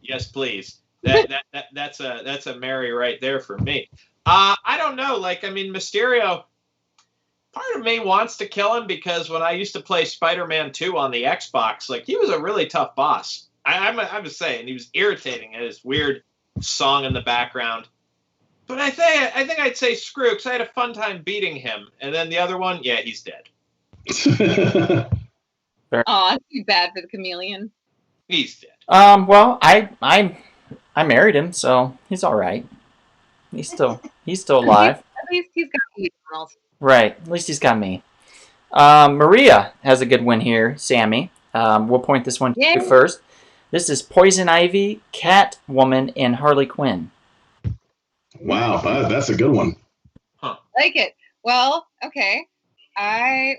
yes please. That's a Mary right there for me. I don't know. Like I mean Mysterio. Part of me wants to kill him because when I used to play Spider-Man 2 on the Xbox, like he was a really tough boss. I'm just saying he was irritating at his weird song in the background. But I think I'd say screw because I had a fun time beating him. And then the other one, yeah, he's dead. Aw, it's too bad for the chameleon. He's dead. Well, I married him, so he's all right. He's still alive. At least he's got you, Donald. Right. At least he's got me. Maria has a good one here, Sammy. We'll point this one to you first. This is Poison Ivy, Catwoman, and Harley Quinn. Wow, that's a good one. Huh. Like it. Well, okay. I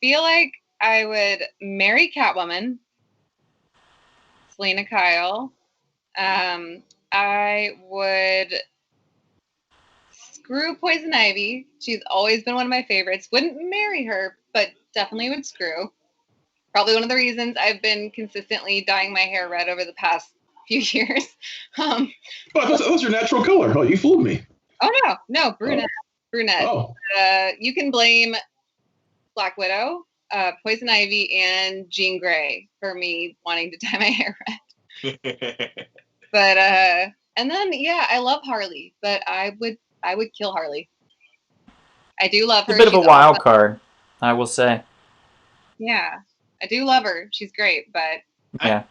feel like I would marry Catwoman, Selena Kyle. I would screw Poison Ivy. She's always been one of my favorites. Wouldn't marry her, but definitely would screw. Probably one of the reasons I've been consistently dyeing my hair red over the past few years. That was your natural color. Oh, you fooled me. Oh, no, brunette. Brunette. Oh. You can blame Black Widow, Poison Ivy, and Jean Grey for me wanting to dye my hair red. But, and then, yeah, I love Harley, but I would kill Harley. I do love her. She's a bit of a wild card, I will say. Yeah, I do love her. She's great, but yeah.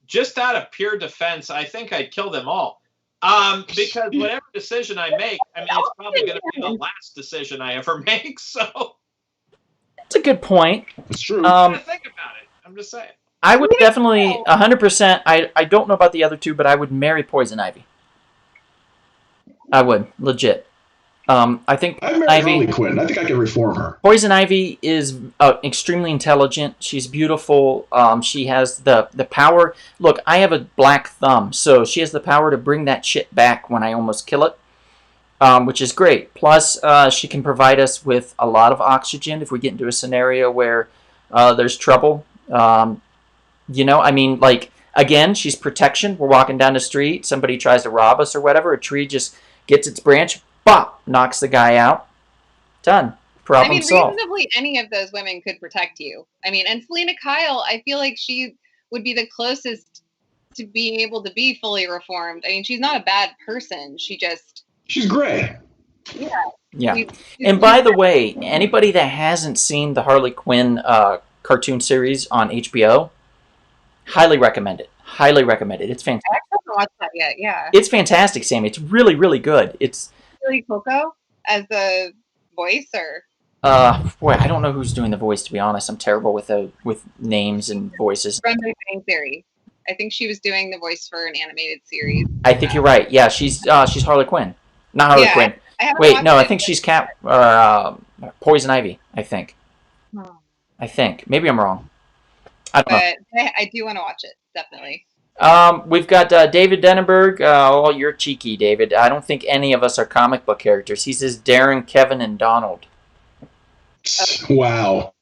Just out of pure defense, I think I'd kill them all. Because whatever decision I make, I mean, it's probably going to be the last decision I ever make. So that's a good point. It's true. Think about it. I'm just saying. I would definitely 100%. I don't know about the other two, but I would marry Poison Ivy. I would, legit. I think I'd marry Harley Quinn. I think I can reform her. Poison Ivy is extremely intelligent. She's beautiful. She has the power. Look, I have a black thumb, so she has the power to bring that shit back when I almost kill it, which is great. Plus, she can provide us with a lot of oxygen if we get into a scenario where there's trouble. I mean, like, again, she's protection. We're walking down the street. Somebody tries to rob us or whatever. A tree just gets its branch, bop, knocks the guy out. Done. Problem solved. Reasonably, any of those women could protect you. I mean, and Selena Kyle, I feel like she would be the closest to being able to be fully reformed. I mean, she's not a bad person. She's gray. Yeah. And by the way, anybody that hasn't seen the Harley Quinn cartoon series on HBO, highly recommend it. Highly recommend it. It's fantastic. I haven't watched that yet, yeah. It's fantastic, Sammy. It's really, really good. It's Billy Coco as the voice, or boy, I don't know who's doing the voice, to be honest. I'm terrible with names and voices. from Big Bang Theory. I think she was doing the voice for an animated series. I think you're right. Yeah, she's Harley Quinn. Not Harley Quinn. Wait, no, I think she's Poison Ivy, I think. I think. Maybe I'm wrong. I don't know. but I do want to watch it definitely. We've got David Denenberg. Oh, you're cheeky, David. I don't think any of us are comic book characters. He says Darren, Kevin, and Donald. Wow.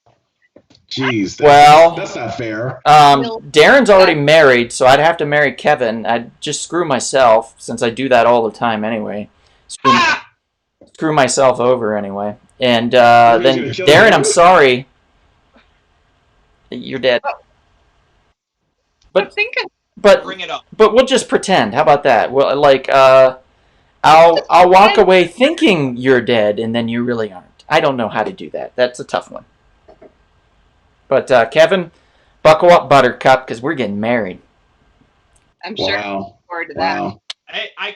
Jeez. Well- that's not fair. Darren's already married, so I'd have to marry Kevin. I'd just screw myself, since I do that all the time anyway. Screw myself over anyway. And then gonna kill Darren, you? I'm sorry. You're dead. But Think of but Bring it up. but we'll just pretend. How about that? Well, like I'll walk away thinking you're dead, and then you really aren't. I don't know how to do that. That's a tough one. But Kevin, buckle up, Buttercup, because we're getting married. I'm sure I'm Wow. looking forward to that. Wow. Hey, I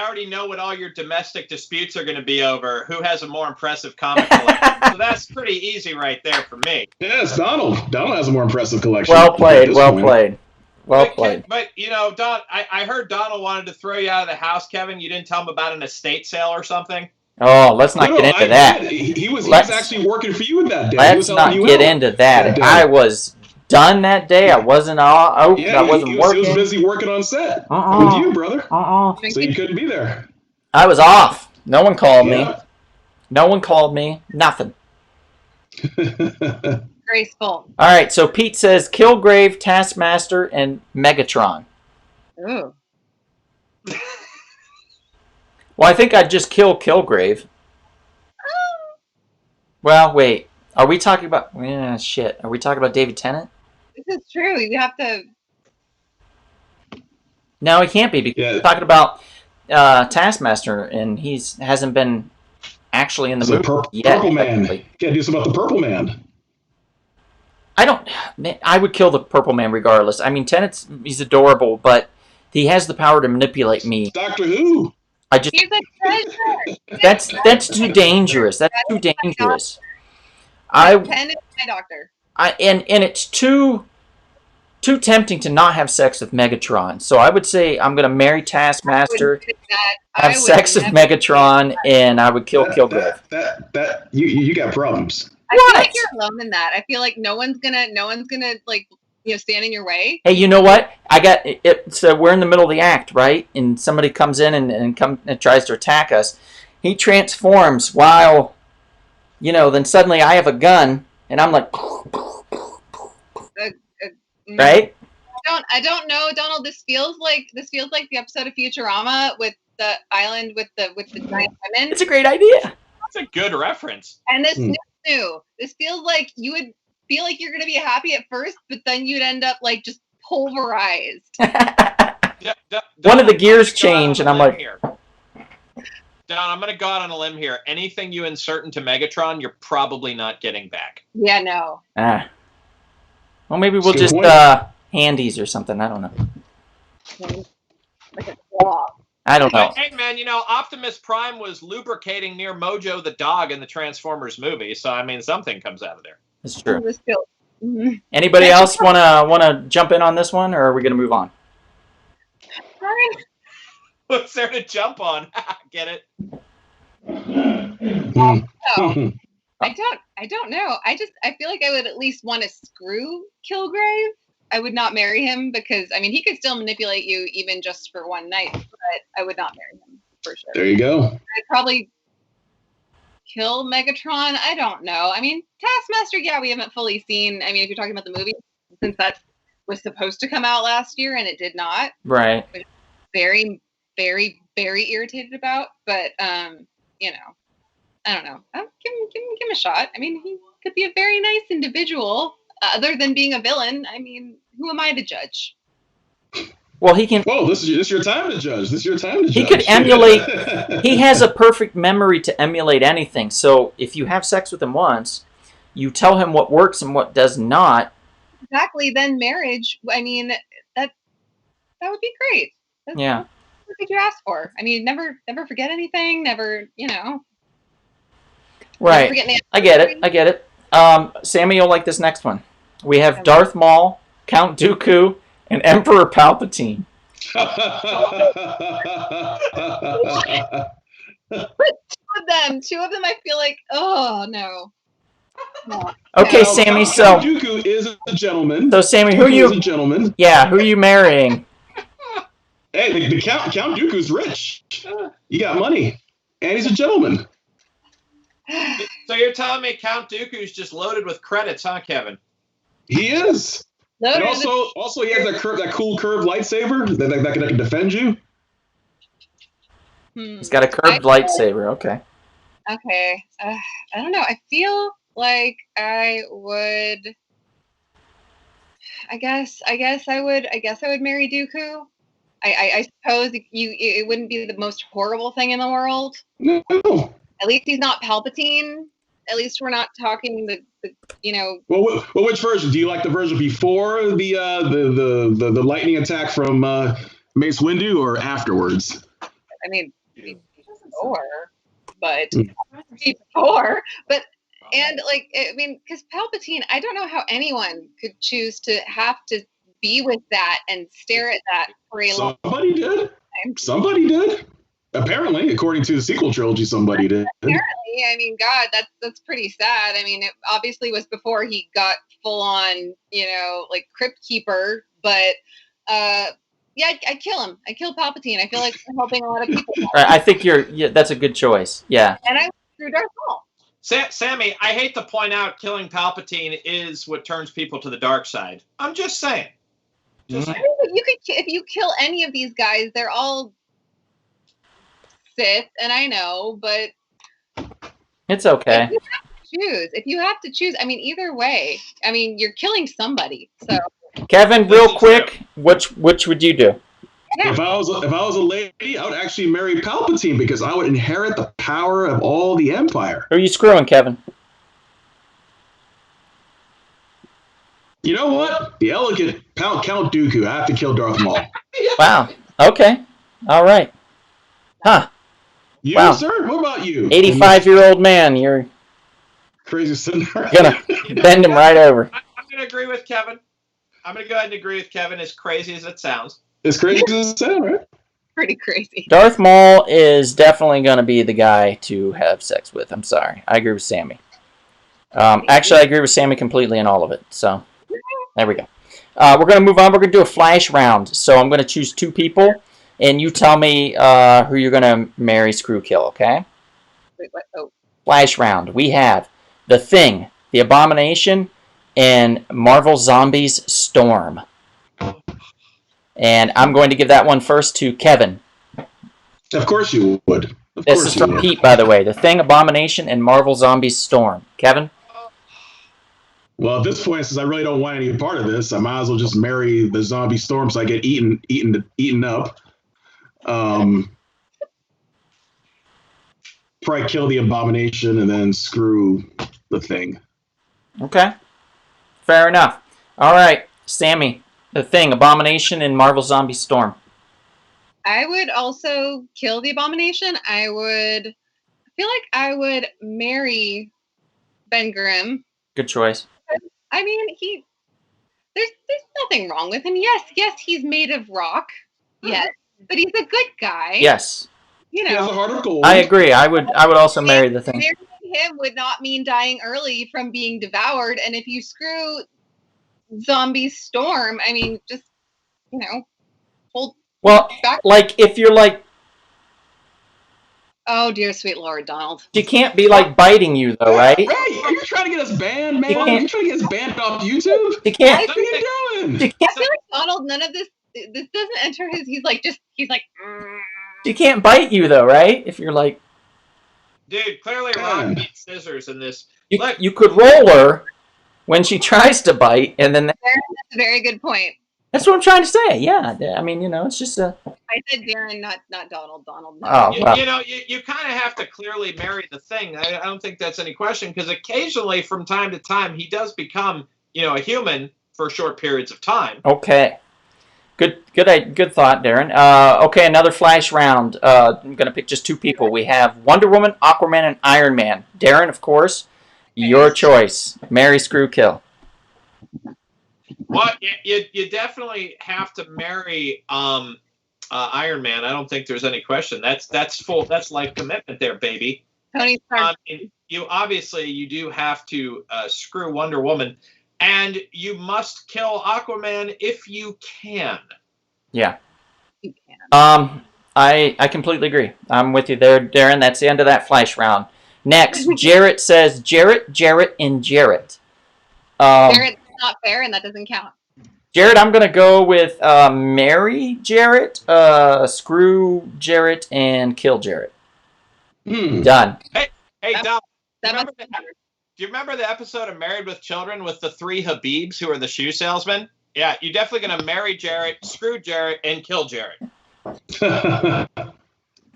already know what all your domestic disputes are going to be over. Who has a more impressive comic collection? So that's pretty easy right there for me. Yes, Donald. Donald has a more impressive collection. Well played. at this Well point. played. Well played. But Don, I heard Donald wanted to throw you out of the house, Kevin. You didn't tell him about an estate sale or something? Oh, let's not No, get into I that. did. He was Let's- actually working for you that day. He Let's was helping not you get out into that. day. I was done that day. I wasn't out. Yeah, I wasn't he was working. busy working on set Uh-uh. with you, brother. So you couldn't be there. I was off. No one called me. Yeah. No one called me. Nothing. Graceful. All right. So Pete says Kilgrave, Taskmaster, and Megatron. Ooh. Well, I think I'd just kill Kilgrave. Well, wait. Are we talking about? Yeah, shit. Are we talking about David Tennant? This is true. You have to. No, he can't be because Yeah. we're talking about Taskmaster, and hasn't been actually in the So movie yet. Purple Man. technically. Can't do something about the Purple Man. I don't. Man, I would kill the Purple Man regardless. I mean, he's adorable, but he has the power to manipulate me. Doctor Who. I just He's a treasure. that's too dangerous. That's too dangerous. Ken is my doctor. And it's too tempting to not have sex with Megatron. So I would say I'm gonna marry Taskmaster, have sex with Megatron, and I would kill Kilgrave. That you got problems. I feel like What? you're alone in that. I feel like no one's gonna like stand in your way. Hey, you know what? I got it. So we're in the middle of the act, right? And somebody comes in and tries to attack us. He transforms while, then suddenly I have a gun and I'm like, right? I don't know, Donald. This feels like the episode of Futurama with the island with the giant women. It's a great idea. That's a good reference. And this Hmm. new. This feels like you would feel like you're gonna be happy at first, but then you'd end up like just pulverized. One of the gears I'm gonna go out change, on and a I'm limb like- here. Don, I'm going to go out on a limb here. Anything you insert into Megatron, you're probably not getting back. Yeah, no. Well, maybe we'll That's a just good handies or something. I don't know. Like a claw. I don't know. Hey, man, Optimus Prime was lubricating near Mojo the dog in the Transformers movie, so, I mean, something comes out of there. It's true. This feels. Mhm. Anybody else wanna jump in on this one, or are we gonna move on? What's there to jump on? Get it? Hmm. Oh, I don't know. I feel like I would at least want to screw Kilgrave. I would not marry him because he could still manipulate you even just for one night, but I would not marry him for sure. There you go. I'd probably kill Megatron. I don't know. Taskmaster, yeah, we haven't fully seen. If you're talking about the movie, since that was supposed to come out last year and it did not, Right. very, very, very irritated about. But I don't know. Give him a shot. He could be a very nice individual. Other than being a villain, who am I to judge? Well, he can. Whoa, this is your time to judge. This is your time to judge. He could emulate. He has a perfect memory to emulate anything. So if you have sex with him once, you tell him what works and what does not. Exactly. Then marriage. That would be great. Yeah. What could you ask for? Never forget anything. Never, Right. forget Nancy. I get it. Sammy, you'll like this next one. We have Darth Maul, Count Dooku, and Emperor Palpatine. Two of them. I feel like, oh no. Okay, No. Sammy. Count So Dooku is a gentleman. Sammy, who Dooku is a you? gentleman. Yeah, who you marrying? Hey, the Count Dooku's rich. You got money, and he's a gentleman. So you're telling me Count Dooku's just loaded with credits, huh, Kevin? He is. And Loaded with- also he has that cool curved lightsaber that can defend you. He's got a curved lightsaber. Okay. Okay. I don't know. I feel like I would. I guess I would marry Dooku. I suppose it wouldn't be the most horrible thing in the world. No. At least he's not Palpatine. At least we're not talking the Well, which version? Do you like the version before the lightning attack from Mace Windu, or afterwards? I mean, before, but before, but and like I mean, because Palpatine, I don't know how anyone could choose to have to be with that and stare at that for a long Somebody did. time. Somebody did. Apparently, according to the sequel trilogy, somebody did. Apparently, I mean, God, that's pretty sad. I mean, it obviously was before he got full on, like Crypt Keeper, but yeah, I'd kill him. I kill Palpatine. I feel like I'm helping a lot of people. Right, I think that's a good choice. Yeah. And I through Darth Maul. Sammy, I hate to point out killing Palpatine is what turns people to the dark side. I'm just saying. Just saying. You could, if you kill any of these guys, they're all Sith, and I know, but It's okay. if you have to choose, I mean, either way, I mean, you're killing somebody. So Kevin, real quick, which would you do? If I was a lady, I would actually marry Palpatine because I would inherit the power of all the Empire. Who are you screwing, Kevin? You know what? The elegant Count Dooku. I have to kill Darth Maul. Wow. Okay. All right. Huh. You, Wow. sir? What about you? 85-year-old man. You're Crazy scenario. gonna bend him right over. I'm going to agree with Kevin. I'm going to go ahead and agree with Kevin, as crazy as it sounds. It's crazy as it sounds, right? pretty crazy. Darth Maul is definitely gonna be the guy to have sex with. I'm sorry. I agree with Sammy. Actually, I agree with Sammy completely in all of it. So there we go. We're gonna move on. We're gonna do a flash round. So I'm gonna choose two people, and you tell me who you're gonna marry, screw, kill. Okay? Wait, what? Oh, Flash round. We have The Thing, The Abomination, and Marvel Zombies Storm. And I'm going to give that one first to Kevin. Of course you would. Of This course is you from would. Pete, by the way. The Thing, Abomination, and Marvel Zombies Storm. Kevin? Well, at this point, since I really don't want any part of this, I might as well just marry the zombie storm so I get eaten up. Probably kill the Abomination and then screw the Thing. Okay. Fair enough. All right, Sammy. The Thing, Abomination, and Marvel Zombie Storm. I would also kill the Abomination. I feel like I would marry Ben Grimm. Good choice. I mean, there's nothing wrong with him. Yes, he's made of rock. Yes, but he's a good guy. Yes, You He has a know, heart of gold. I agree. I would also marry The Thing. marrying him would not mean dying early from being devoured. And if you screw Zombie Storm, I mean, just hold Well, back. like if you're like, Oh dear, sweet Lord, Donald. she can't be like biting you though, right? Right? Are you trying to get us banned, man? You Are can't- you trying to get us banned off YouTube? She can't. What are you doing? She I can't. feel like Donald, none of this doesn't enter his. He's like. She can't bite you though, right? If you're like, Dude, clearly God. Ron needs scissors in this. Look, you could roll her when she tries to bite, and then That's a very good point. that's what I'm trying to say. Yeah, I mean, it's just a. I said Darren, not Donald. Donald. No. Oh, well. you kind of have to clearly marry the Thing. I don't think that's any question, because occasionally, from time to time, he does become, a human for short periods of time. Okay. Good thought, Darren. Okay, another flash round. I'm going to pick just two people. We have Wonder Woman, Aquaman, and Iron Man. Darren, of course, your choice. Marry, screw, kill. Well, you definitely have to marry Iron Man. I don't think there's any question. That's full. That's life commitment there, baby. Tony Stark. You do have to screw Wonder Woman, and you must kill Aquaman if you can. Yeah. You can. I completely agree. I'm with you there, Darren. That's the end of that flash round. Next, Jarrett says Jarrett, and Jarrett. Jarrett's not fair, and that doesn't count. Jarrett, I'm going to go with marry Jarrett, screw Jarrett, and kill Jarrett. Done. Hey, Dom. That Do you remember the episode of Married with Children with the 3 Habibs who are the shoe salesmen? Yeah, you're definitely going to marry Jarrett, screw Jarrett, and kill Jarrett.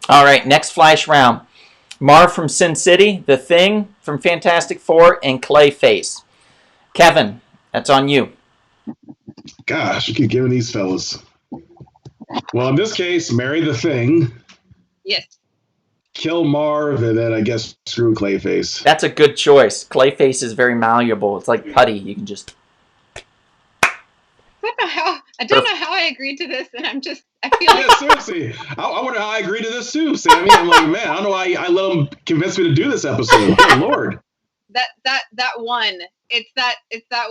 All right, next flash round. Marv from Sin City, The Thing from Fantastic Four, and Clayface. Kevin, that's on you. Gosh, you keep giving these fellas. Well, in this case, marry the Thing, Yes. kill Marv, and then I guess screw Clayface. That's a good choice. Clayface is very malleable. It's like putty. You can just... I don't know how I agreed to this, and I feel like Yeah, seriously. I wonder how I agreed to this too, Sammy. I'm like, man, I don't know why I let him convince me to do this episode. Good Lord. that one. It's that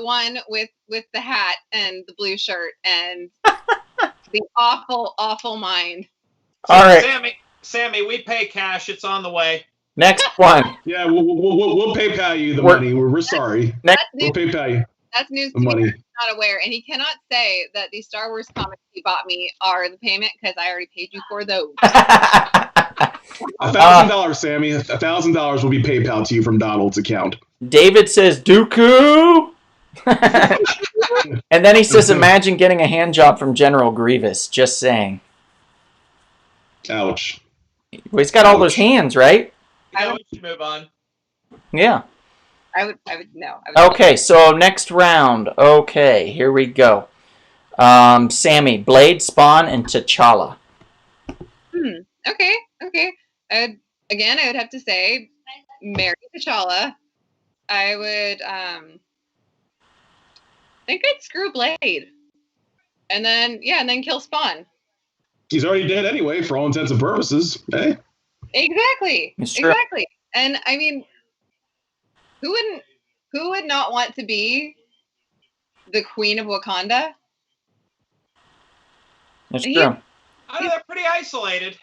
one with the hat and the blue shirt and the awful mind. All right. Sammy, we pay cash. It's on the way. Next one. Yeah, we'll PayPal you the money. We're sorry. We'll PayPal you That's news the to me. money. I'm not aware, and he cannot say that the Star Wars comics he bought me are the payment because I already paid you for those. $1,000, Sammy. $1,000 will be PayPal to you from Donald's account. David says Dooku. And then he says, imagine getting a hand job from General Grievous. Just saying. Ouch. Well, he's got all those hands, right? We should move on. Yeah. I would no. Okay, so next round. Okay, here we go. Sammy, Blade, Spawn, and T'Challa. Okay. I would have to say marry T'Challa. I would think I'd screw Blade. And then kill Spawn. He's already dead anyway, for all intents and purposes. Hey? Exactly. It's true. Exactly. And I mean, who would not want to be the Queen of Wakanda? That's He- true. I know they're pretty isolated.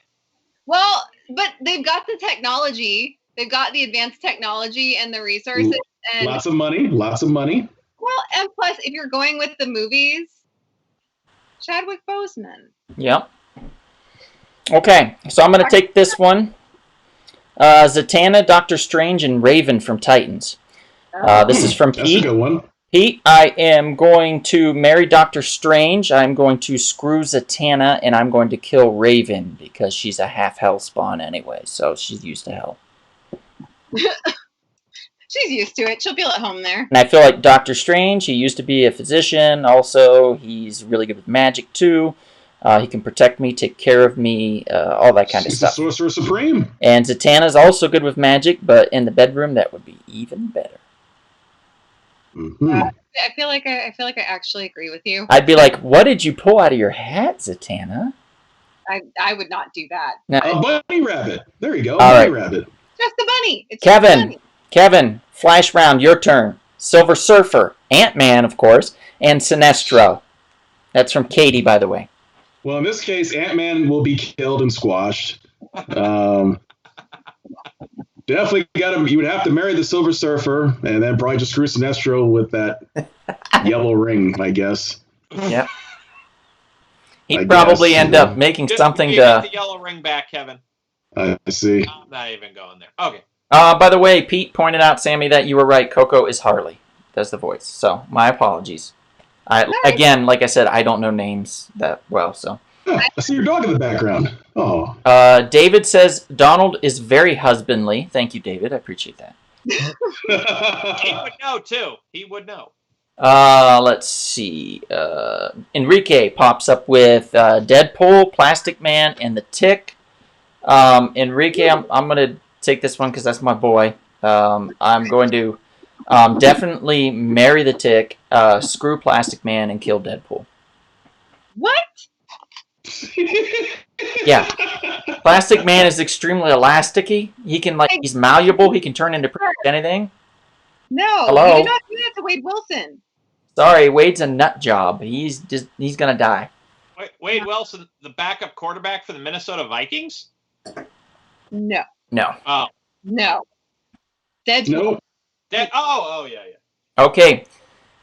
Well, but they've got the technology. They've got the advanced technology and the resources. And Lots of money. well, and plus, if you're going with the movies, Chadwick Boseman. Yep. Okay, so I'm going to take this one. Zatanna, Doctor Strange, and Raven from Titans. This is from That's a Pete. good one. Pete, I am going to marry Doctor Strange. I'm going to screw Zatanna, and I'm going to kill Raven because she's a half hell spawn anyway, so she's used to hell. She's used to it. She'll feel at home there. And I feel like Doctor Strange, he used to be a physician. Also, he's really good with magic, too. He can protect me, take care of me, all that kind of He's the stuff. Sorcerer Supreme. And Zatanna's also good with magic, but in the bedroom, that would be even better. Mm-hmm. I feel like I actually agree with you. I'd be like, what did you pull out of your hat, Zatanna? I would not do that. Now, A bunny rabbit. There you go. All Bunny right. rabbit. Just a bunny. It's just a bunny. Kevin, flash round, your turn. Silver Surfer, Ant-Man, of course, and Sinestro. That's from Katie, by the way. Well, in this case, Ant-Man will be killed and squashed. Definitely got him. You would have to marry the Silver Surfer, and then probably just screw Sinestro with that yellow ring, I guess. Yep. He'd I probably guess, end yeah. up making Just something you to... get the yellow ring back, Kevin. I see. I'm not even going there. Okay. By the way, Pete pointed out, Sammy, that you were right. Coco is Harley. That's the voice. So, my apologies. Again, like I said, I don't know names that well, so... Oh, I see your dog in the background. Oh. David says, Donald is very husbandly. Thank you, David. I appreciate that. He would know, too. He would know. Let's see. Enrique pops up with Deadpool, Plastic Man, and the Tick. Enrique, I'm going to take this one because that's my boy. I'm going to definitely marry the Tick, screw Plastic Man, and kill Deadpool. What? Yeah. Plastic Man is extremely elasticy. He can, like, he's malleable. He can turn into pretty much anything. No, Hello? you do not do that to Wade Wilson. Sorry, Wade's a nut job. He's gonna die. Wade Wilson, the backup quarterback for the Minnesota Vikings? No, No. Oh. no. Deadpool. Nope. Oh, yeah. Okay.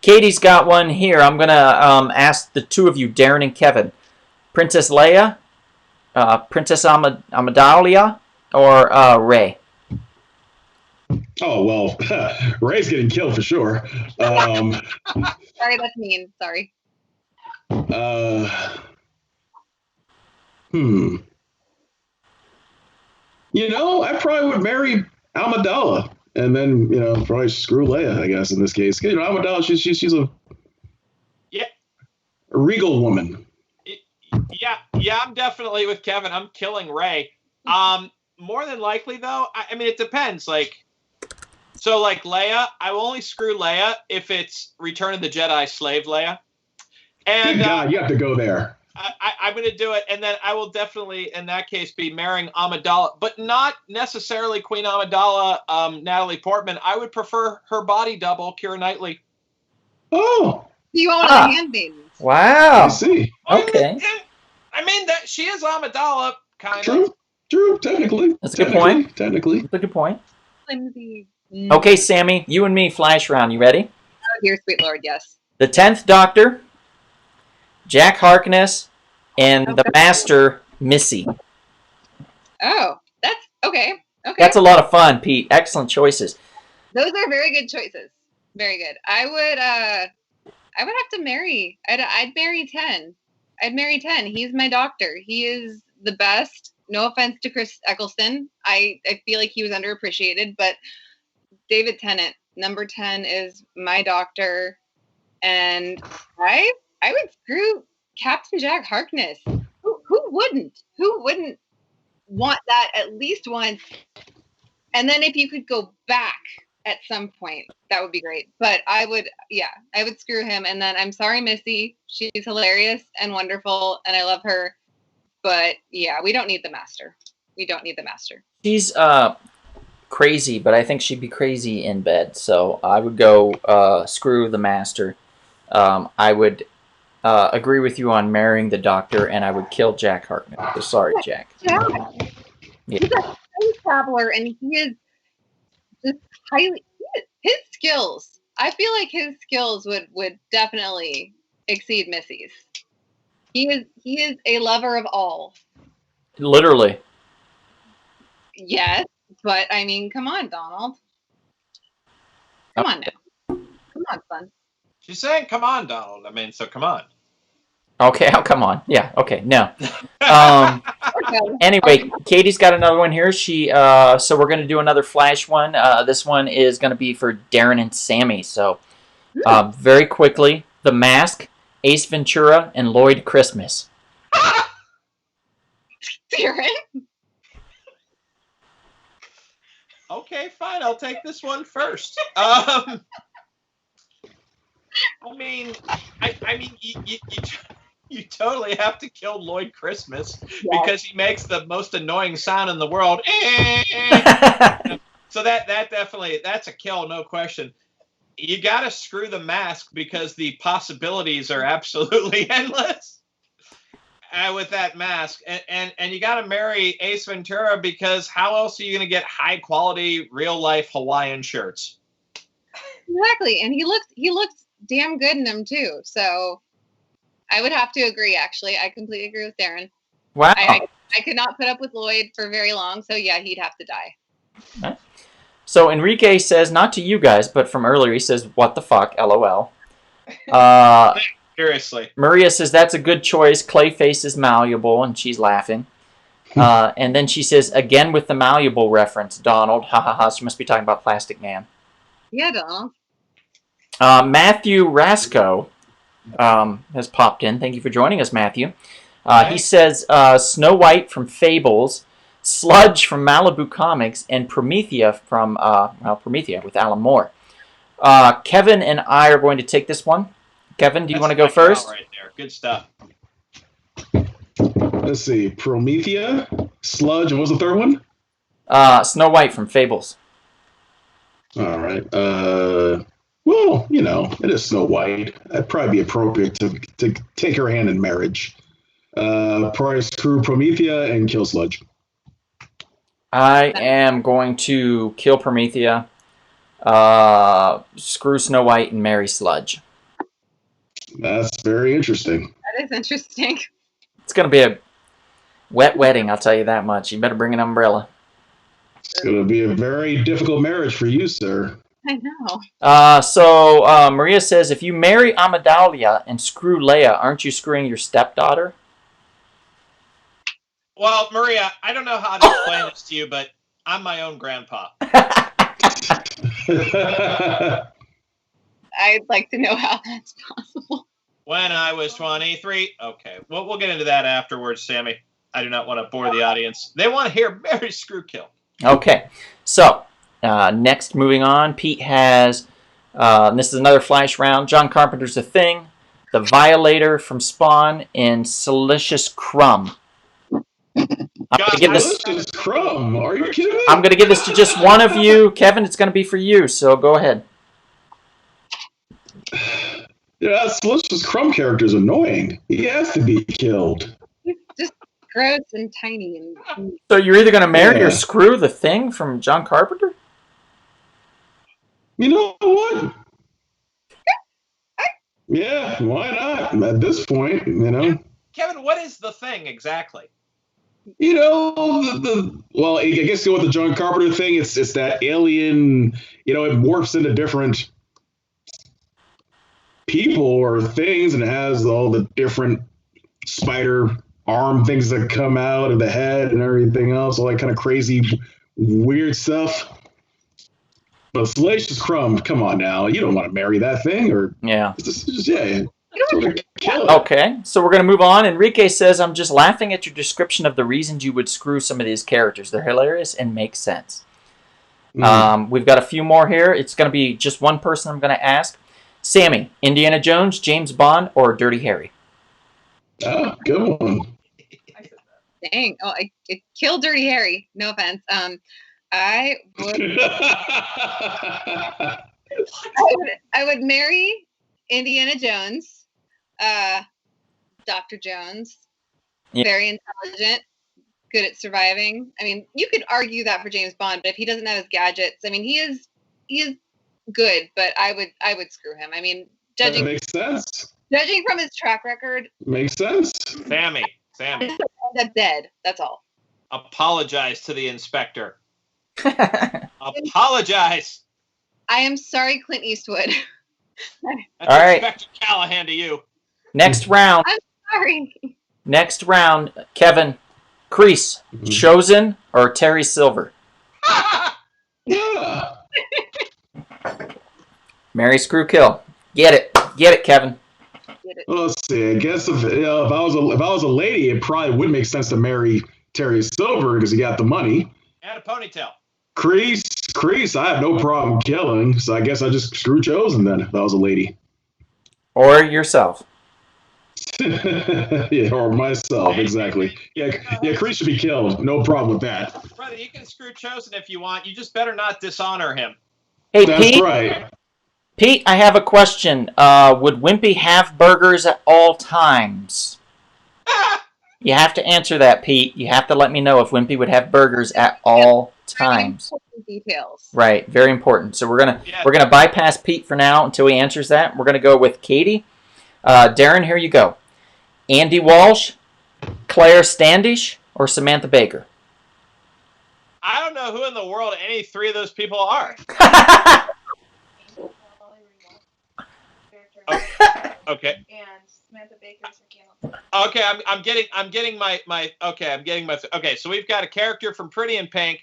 Katie's got one here. I'm gonna ask the two of you, Darren and Kevin. Princess Leia, Princess Amidala, or Rey? Oh well, Ray's getting killed for sure. Sorry, that's mean. Sorry. You know, I probably would marry Amidala, and then probably screw Leia. I guess in this case, Amidala, she's a regal woman. Yeah, I'm definitely with Kevin. I'm killing Rey. More than likely, though, I mean, it depends. So Leia, I will only screw Leia if it's Return of the Jedi slave Leia. And Good God, you have to go there. I'm going to do it, and then I will definitely, in that case, be marrying Amidala, but not necessarily Queen Amidala, Natalie Portman. I would prefer her body double, Keira Knightley. Oh, You own a handmaiden. Wow. I see. Okay. I mean that she is Amidala, kind True. Technically, That's a good point. Technically, That's a good point. Flimsy. Okay, Sammy, you and me, flash round. You ready? Oh, dear sweet Lord, yes. The 10th Doctor, Jack Harkness, and the Master, Missy. Oh, that's okay. Okay. That's a lot of fun, Pete. Excellent choices. Those are very good choices. Very good. I would have to marry. I'd marry 10. I'd marry 10. He's my doctor. He is the best. No offense to Chris Eccleston. I feel like he was underappreciated, but David Tennant, number 10, is my doctor. And I would screw Captain Jack Harkness. Who wouldn't? Who wouldn't want that at least once? And then if you could go back at some point, that would be great. But I would screw him. And then I'm sorry, Missy. She's hilarious and wonderful, and I love her. But yeah, we don't need the Master. We don't need the Master. She's crazy, but I think she'd be crazy in bed. So I would go screw the Master. I would agree with you on marrying the Doctor, and I would kill Jack Harkness. So sorry, Jack. Yeah. Yeah. He's a space traveler, and he is just his skills. I feel like his skills would definitely exceed Missy's. He is a lover of all. Literally. Yes, but I mean, come on, Donald. Come on now. Come on, son. She's saying, come on, Donald. I mean, so come on. Okay, oh, come on. Yeah, okay, no. Okay. Anyway, Katie's got another one here. So we're going to do another Flash one. This one is going to be for Darren and Sammy. So very quickly, The Mask, Ace Ventura, and Lloyd Christmas. Darren? Okay, fine. I'll take this one first. I mean, you totally have to kill Lloyd Christmas because he makes the most annoying sound in the world. So that definitely, that's a kill, no question. You got to screw the Mask because the possibilities are absolutely endless with that mask. And you got to marry Ace Ventura because how else are you going to get high quality, real life Hawaiian shirts? Exactly, and he looks damn good in them too. So I would have to agree. Actually, I completely agree with Darren. Wow. I could not put up with Lloyd for very long. So yeah, he'd have to die. So Enrique says, not to you guys, but from earlier, he says, what the fuck, LOL. Seriously. Maria says, that's a good choice. Clayface is malleable, and she's laughing. And then she says, again with the malleable reference, Donald. Ha ha ha. She must be talking about Plastic Man. Yeah, Donald. Matthew Rasco has popped in. Thank you for joining us, Matthew. He says, Snow White from Fables, Sludge from Malibu Comics, and Promethea from Promethea with Alan Moore. Kevin and I are going to take this one. Kevin, do you want to go first? Right there. Good stuff. let's see, Promethea, Sludge, and what's the third one? Snow White from Fables. All right. Well, it is Snow White. That'd probably be appropriate to take her hand in marriage. Probably screw Promethea and kill Sludge. I am going to kill Promethea, screw Snow White, and marry Sludge. That's very interesting. That is interesting. It's going to be a wet wedding, I'll tell you that much. You better bring an umbrella. It's going to be a very difficult marriage for you, sir. I know. So Maria says, if you marry Amadalia and screw Leia, aren't you screwing your stepdaughter? Well, Maria, I don't know how to explain this to you, but I'm my own grandpa. I'd like to know how that's possible. When I was 23. Okay, well, we'll get into that afterwards, Sammy. I do not want to bore the audience. They want to hear Mary Screw Kill. Okay, so next, moving on, Pete has, this is another flash round, John Carpenter's The Thing, The Violator from Spawn, and Silicious Crumb. I'm going to give this. Silicious Crumb? Are you kidding me? I'm going to give this to just one of you. Kevin, it's going to be for you, so go ahead. Yeah, that Silicious Crumb character is annoying. He has to be killed. He's just gross and tiny. And So you're either going to marry Yeah. or screw The Thing from John Carpenter? You know what? Yeah, why not? At this point, Kevin, what is The Thing exactly? well, I guess with the John Carpenter thing, it's that alien, it morphs into different people or things, and it has all the different spider arm things that come out of the head and everything else, all that kind of crazy, weird stuff. But Salacious Crumb, come on now, you don't want to marry that thing, or Yeah. kill it. Okay, so we're going to move on. Enrique says, I'm just laughing at your description of the reasons you would screw some of these characters. They're hilarious and make sense. We've got a few more here. It's going to be just one person I'm going to ask. Sammy, Indiana Jones, James Bond, or Dirty Harry? Ah, good one. dang. Oh, I killed Dirty Harry. No offense. I would marry Indiana Jones, Dr. Jones. Yeah. Very intelligent, good at surviving. I mean, you could argue that for James Bond, but if he doesn't have his gadgets, I mean, he is good, but I would screw him. I mean, That makes sense. judging from his track record, Makes sense. Sammy, end up dead. That's all. apologize to the inspector. Apologize. I am sorry, Clint Eastwood. That's All right. Inspector Callahan to you. Next round. Sorry. Next round. Kevin, Kreese, Chosen, or Terry Silver? Yeah. Mary Screw Kill. Get it, Kevin. Well, let's see. I guess if I was a lady, it probably would make sense to marry Terry Silver because he got the money. And a ponytail. Kreese, I have no problem killing, so I guess I just screw Chosen then if I was a lady. Or yourself. Yeah, or myself, exactly. Yeah, Kreese should be killed. No problem with that. Brother, you can screw Chosen if you want. You just better not dishonor him. Hey, That's Pete. right. Pete, I have a question. Would Wimpy have burgers at all times? You have to answer that, Pete. You have to let me know if Wimpy would have burgers at all times. Details. Right, very important. So we're gonna bypass Pete for now until he answers that. We're gonna go with Katie. Darren, here you go. Andy Walsh, Claire Standish, or Samantha Baker? I don't know who in the world any three of those people are. Okay. And Samantha Baker's her candle. Okay, I'm getting my okay, so we've got a character from Pretty in Pink,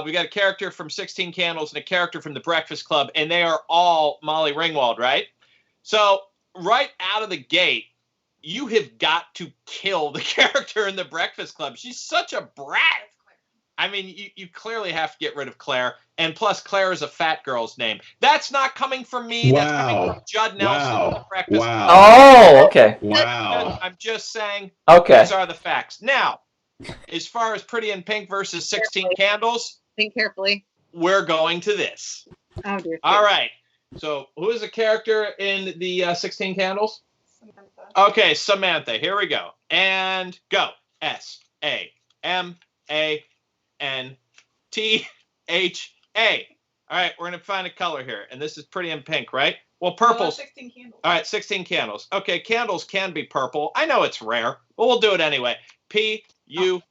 we've got a character from 16 Candles, and a character from The Breakfast Club, and they are all Molly Ringwald, right? So right out of the gate, you have got to kill the character in The Breakfast Club. She's such a brat. I mean, you clearly have to get rid of Claire, and plus Claire is a fat girl's name. That's not coming from me. That's coming from Judd Nelson. Wow. Breakfast. Wow. Oh, okay. Wow. I'm just saying. Okay. These are the facts. Now, as far as Pretty in Pink versus 16 Candles, Think carefully. we're going to this. Oh dear. All right. So, who is the character in the 16 Candles? Samantha. Okay, Samantha. Here we go. And go. SAMANTHA. All right, we're going to find a color here. And this is Pretty in Pink, right? Well, purple's. 16 candles. All right, 16 candles. Okay, candles can be purple. I know it's rare, but we'll do it anyway. PURPLE.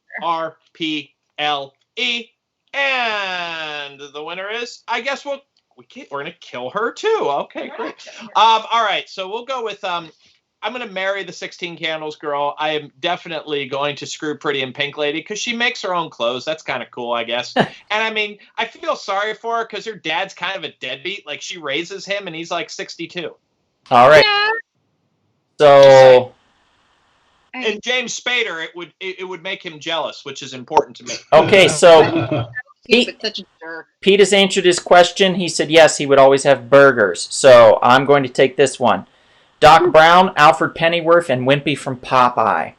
And the winner is, I guess we're going to kill her too. Okay, great. All right, so we'll go with I'm going to marry the 16 Candles girl. I am definitely going to screw Pretty in Pink lady because she makes her own clothes. That's kind of cool, I guess. And I mean, I feel sorry for her because her dad's kind of a deadbeat. Like, she raises him and he's like 62. All right. Yeah. So, And James Spader, it would make him jealous, which is important to me. okay, so He's such a jerk. Pete has answered his question. He said yes, he would always have burgers. So I'm going to take this one. Doc Brown, Alfred Pennyworth, and Wimpy from Popeye.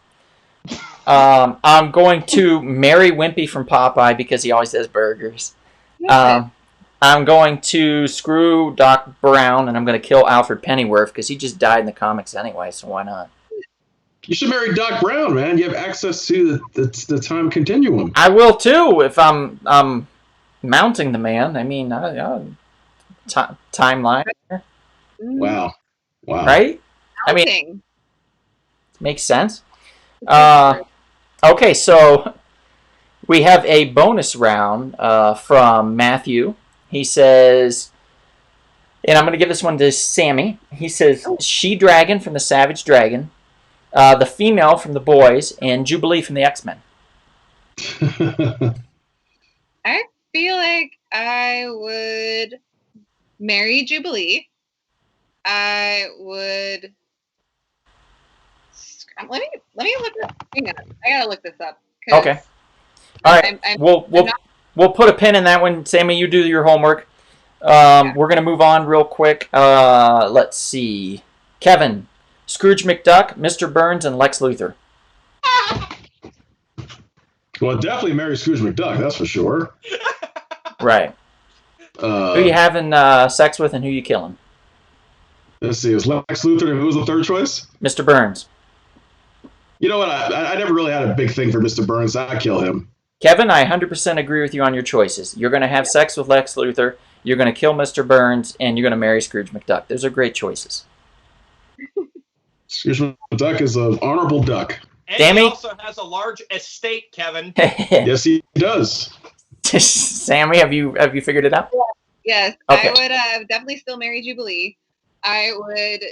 I'm going to marry Wimpy from Popeye because he always has burgers. I'm going to screw Doc Brown, and I'm going to kill Alfred Pennyworth because he just died in the comics anyway, so why not? You should marry Doc Brown, man. You have access to the time continuum. I will too if I'm mounting the man. I mean, timeline, Wow. right? I mean, Outing. makes sense. Okay, so we have a bonus round from Matthew. He says, and I'm going to give this one to Sammy. He says, She-Dragon from the Savage Dragon, the female from the Boys, and Jubilee from the X-Men. I feel like I would marry Jubilee. I would. Let me look this. Hang on, I gotta look this up. 'Cause Okay. All right. We'll put a pin in that one. Sammy, you do your homework. We're gonna move on real quick. Let's see. Kevin, Scrooge McDuck, Mr. Burns, and Lex Luthor. Well, definitely marry Scrooge McDuck, that's for sure. Right. Who you having sex with and who you killing? Let's see, it was Lex Luthor, and who was the third choice? Mr. Burns. You know what? I never really had a big thing for Mr. Burns. I'd kill him. Kevin, I 100% agree with you on your choices. You're going to have sex with Lex Luthor, you're going to kill Mr. Burns, and you're going to marry Scrooge McDuck. Those are great choices. Scrooge McDuck is an honorable duck. And Sammy? he also has a large estate, Kevin. Yes, he does. Sammy, have you figured it out? Yes, Okay. I would definitely still marry Jubilee. I would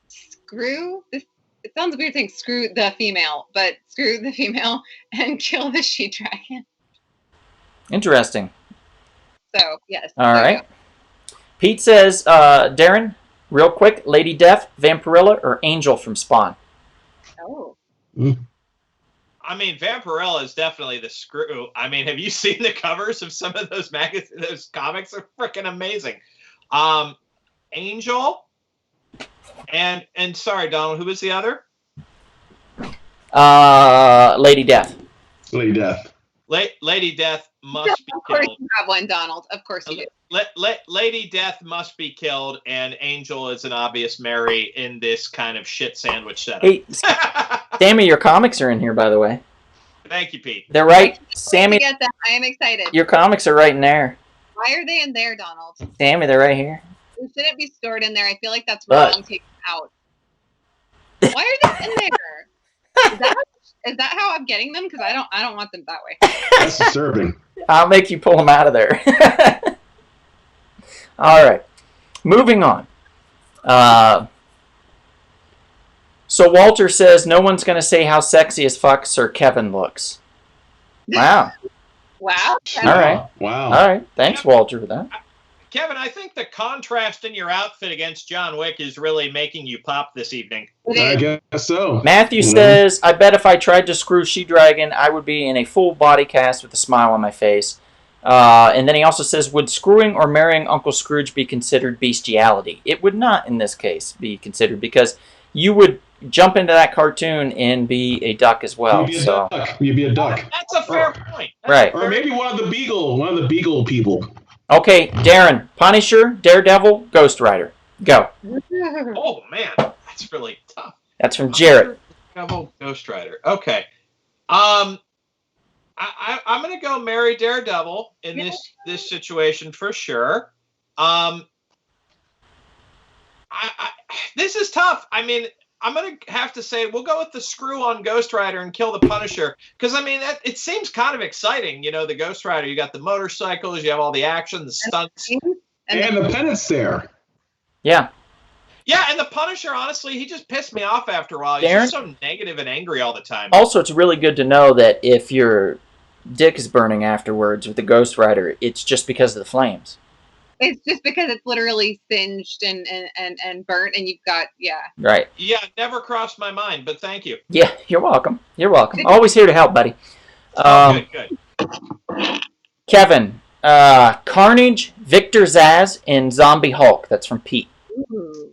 screw this. It sounds weird saying screw the female, but screw the female and kill the She-Dragon. Interesting. So yes. All there you right. Pete says, Darren, real quick, Lady Death, Vampirilla, or Angel from Spawn? go. Oh. I mean, Vampirella is definitely the screw. I mean, have you seen the covers of some of those magazines? Those comics are freaking amazing. Angel, and sorry, Donald, who was the other? Lady Death. Lady Death. Lady Death must be Of course killed. you have one, Donald. Of course you do. Lady Death must be killed, and Angel is an obvious Mary in this kind of shit sandwich setup. Hey, Sammy, your comics are in here, by the way. Thank you, Pete. They're right. I Sammy, get that. I am excited. your comics are right in there. Why are they in there, Donald? Sammy, they're right here. They shouldn't be stored in there. I feel like that's But- wrong. Take them out. Why are they in there? Is that how I'm getting them? Because I don't want them that way. That's disturbing. I'll make you pull them out of there. All right. Moving on. So Walter says no one's going to say how sexy as fuck Sir Kevin looks. Wow. Wow. All right. Wow. All right. Thanks, Walter, for that. Kevin, I think the contrast in your outfit against John Wick is really making you pop this evening. I guess so. Matthew says, I bet if I tried to screw She-Dragon, I would be in a full body cast with a smile on my face. And then he also says, would screwing or marrying Uncle Scrooge be considered bestiality? It would not, in this case, be considered, because you would jump into that cartoon and be a duck as well. You'd be a duck. That's a fair point. Right. Or maybe one of the Beagle people. Okay, Darren, Punisher, Daredevil, Ghost Rider. Go. Oh, man. That's really tough. That's from Jarrett. Daredevil, Ghost Rider. Okay. I'm going to go marry Daredevil in this situation for sure. This is tough. I mean, I'm going to have to say we'll go with the screw on Ghost Rider and kill the Punisher. Because, I mean, it seems kind of exciting. You know, the Ghost Rider, you got the motorcycles, you have all the action, the stunts. And the pennant's there. Yeah. Yeah, and the Punisher, honestly, he just pissed me off after a while. He's just so negative and angry all the time. Also, it's really good to know that if your dick is burning afterwards with the Ghost Rider, it's just because of the flames. It's just because it's literally singed and burnt, and you've got, Right. Yeah, never crossed my mind, but thank you. Yeah, you're welcome. You're welcome. Always here to help, buddy. Good. Kevin, Carnage, Victor Zsasz, and Zombie Hulk. That's from Pete. Ooh.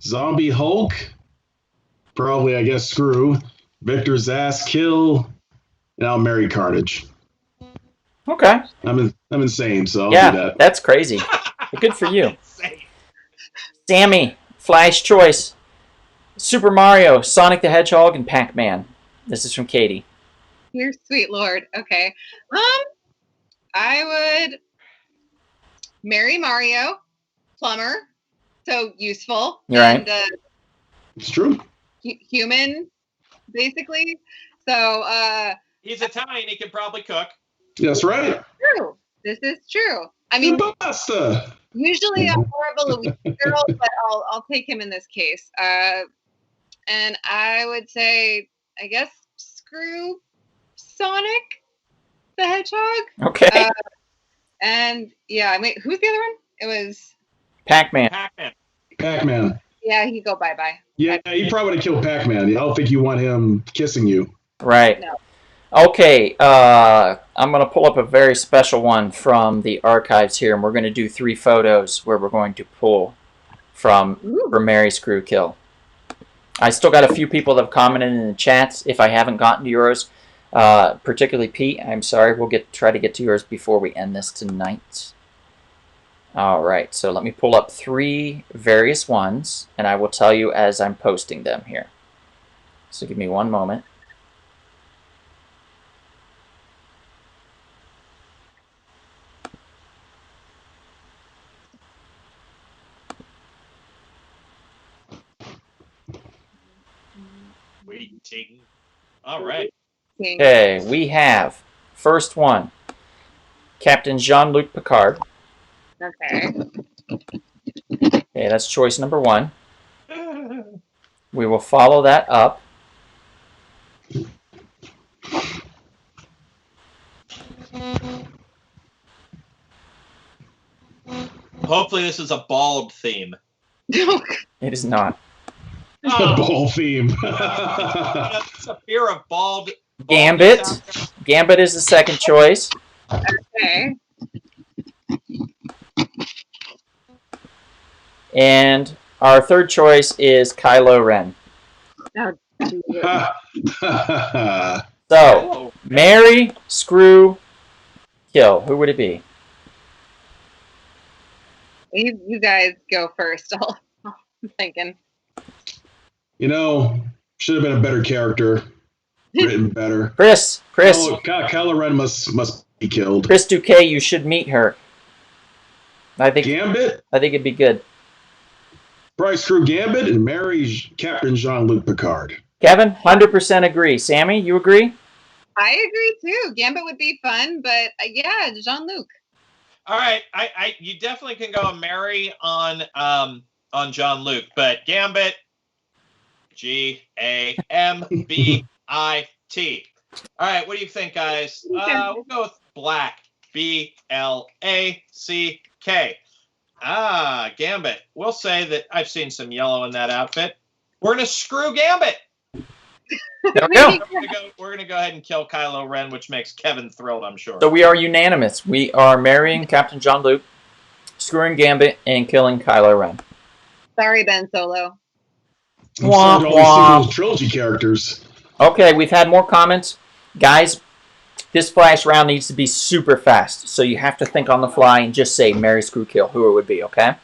Zombie Hulk, probably, I guess, screw. Victor Zsasz, kill, and I'll marry Carnage. Okay. I'm insane, so I'll do that. That's crazy. Good for you. Sammy, Flash choice. Super Mario, Sonic the Hedgehog, and Pac-Man. This is from Katie. Dear sweet Lord. Okay. I would marry Mario, plumber, so useful. You're right. And, It's true. human, basically. So, he's Italian, he can probably cook. That's right. true. This is true. I mean, Pasta. usually I'm more of a Luigi girl, but I'll take him in this case. And I would say, I guess, screw Sonic the Hedgehog. Okay. And yeah, wait, who's the other one? It was Pac-Man. Pac-Man. Yeah, he'd go bye-bye. Yeah, you probably would have killed Pac-Man. I don't think you want him kissing you. Right. No. Okay, I'm going to pull up a very special one from the archives here, and we're going to do 3 photos where we're going to pull from for Mary Screw Kill. I still got a few people that have commented in the chats. If I haven't gotten to yours, particularly Pete, I'm sorry. We'll try to get to yours before we end this tonight. All right, so let me pull up 3 various ones, and I will tell you as I'm posting them here. So give me one moment. Waiting. All right. Okay, we have first one, Captain Jean-Luc Picard. Okay. Okay, that's choice number 1. We will follow that up. Hopefully this is a bald theme. It is not. The ball theme. It's a fear of bald. Gambit. Gambit is the second choice. Okay. And our third choice is Kylo Ren. So, marry, screw, kill. Who would it be? You guys go first. I'm thinking. You know, should have been a better character. Written better. Chris. Oh, Kylo Ren must be killed. Chris Duque, you should meet her. I think Gambit? it'd be good. Probably screw Gambit and marry Captain Jean-Luc Picard. Kevin, 100% agree. Sammy, you agree? I agree too. Gambit would be fun, but yeah, Jean-Luc. All right, you definitely can go marry on Jean-Luc, but Gambit, Gambit. All right, what do you think, guys? We'll go with Black. B-L-A-C-K. Gambit. We'll say that I've seen some yellow in that outfit. We're gonna screw Gambit. There we go. We're gonna go ahead and kill Kylo Ren, which makes Kevin thrilled, I'm sure. So we are unanimous. We are marrying Captain Jean-Luc, screwing Gambit, and killing Kylo Ren. Sorry, Ben Solo. I'm Womp, sorry to always see womp. those trilogy characters. Okay, we've had more comments. Guys, this flash round needs to be super fast. So you have to think on the fly and just say marry, screw, kill, who it would be, okay?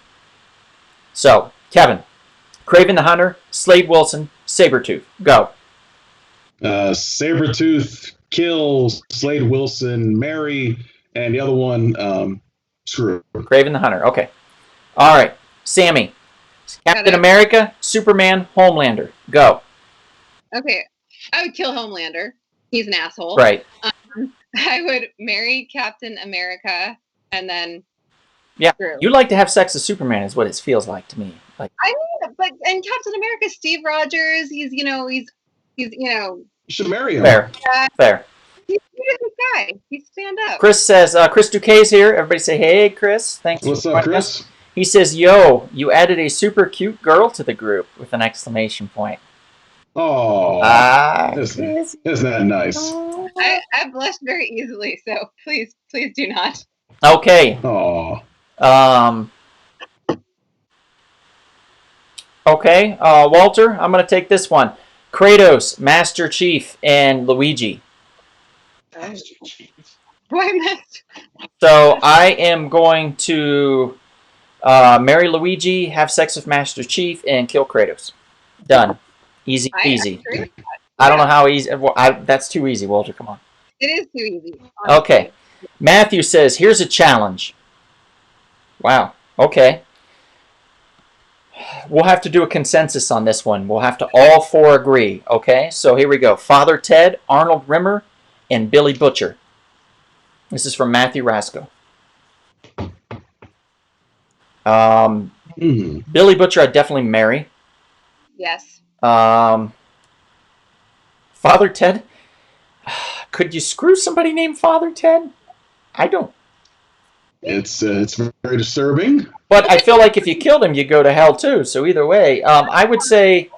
So, Kevin, Craven the Hunter, Slade Wilson, Sabretooth. Go. Sabretooth, kill, Slade Wilson, Mary, and the other one, screw. Craven the Hunter. Okay. All right. Sammy, Captain Got it. America, Superman, Homelander. Go. Okay, I would kill Homelander. He's an asshole. Right. I would marry Captain America and then Yeah. screw. You like to have sex with Superman is what it feels like to me. Like, I mean, but and Captain America, Steve Rogers. He's You should marry him. fair. Fair. he's a good guy. He's stand up. Chris says, Chris Duquesne's here. Everybody say, hey, Chris. Thanks What's for up, joining us. Chris? He says, yo, you added a super cute girl to the group with an exclamation point. Oh, Chris. isn't that nice? I blush very easily, so please do not. Okay. Oh, Okay, Walter, I'm going to take this one. Kratos, Master Chief, and Luigi. Master Chief. Why messed? So I am going to marry Luigi, have sex with Master Chief, and kill Kratos. Done. Easy peasy. agree. I don't know how easy. Well, that's too easy, Walter. Come on. It is too easy. Okay. Matthew says, here's a challenge. Wow. Okay. We'll have to do a consensus on this one. We'll have to all four agree. Okay? So here we go. Father Ted, Arnold Rimmer, and Billy Butcher. This is from Matthew Rasco. Billy Butcher, I'd definitely marry. Yes. Father Ted, could you screw somebody named Father Ted? I don't. it's very disturbing. But I feel like if you killed him, you go to hell too. So either way, I would say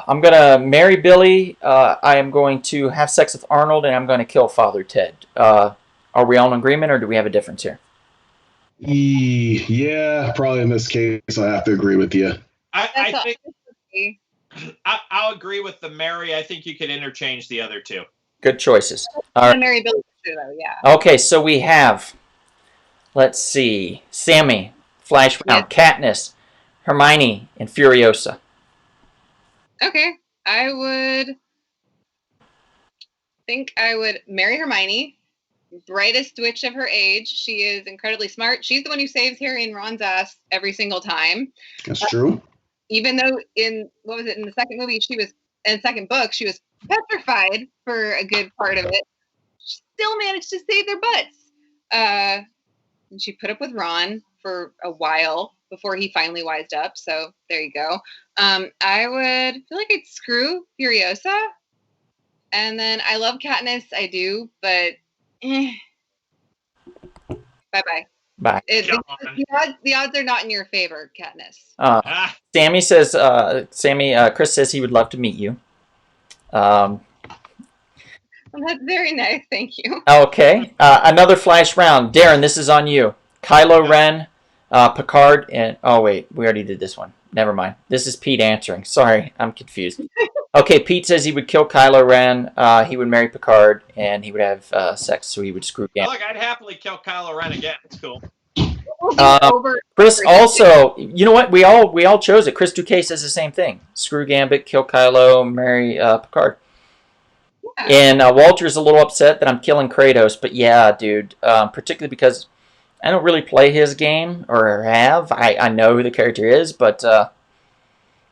I'm going to marry Billy. I am going to have sex with Arnold, and I'm going to kill Father Ted. Are we all in agreement, or do we have a difference here? Yeah, probably in this case, I have to agree with you. I That's think okay. I'll agree with the Mary. I think you could interchange the other two. Good choices. All I'm right. gonna marry Billy Butcher, though. Yeah. Okay, so we have, let's see, Sammy, Flash Round, Katniss, Hermione, and Furiosa. Okay. I would marry Hermione. Brightest witch of her age. She is incredibly smart. She's the one who saves Harry and Ron's ass every single time. That's true. Even though in the second movie in the second book she was petrified for a good part of it, she still managed to save their butts. And she put up with Ron for a while before he finally wised up. So there you go. I would feel like I'd screw Furiosa, and then I love Katniss. I do, but bye. Bye. The odds are not in your favor, Katniss. Sammy says, Chris says he would love to meet you. Well, that's very nice. Thank you. Okay. Another Flash round. Darren, this is on you. Kylo Ren, Picard, and... Oh, wait. We already did this one. Never mind. This is Pete answering. Sorry. I'm confused. Okay, Pete says he would kill Kylo Ren, he would marry Picard, and he would have sex, so he would screw Gambit. Look, I'd happily kill Kylo Ren again. It's cool. Chris also... You know what? We all chose it. Chris Duquesne says the same thing. Screw Gambit, kill Kylo, marry Picard. And Walter's a little upset that I'm killing Kratos, but yeah, dude, particularly because I don't really play his game, or have. I know who the character is, but,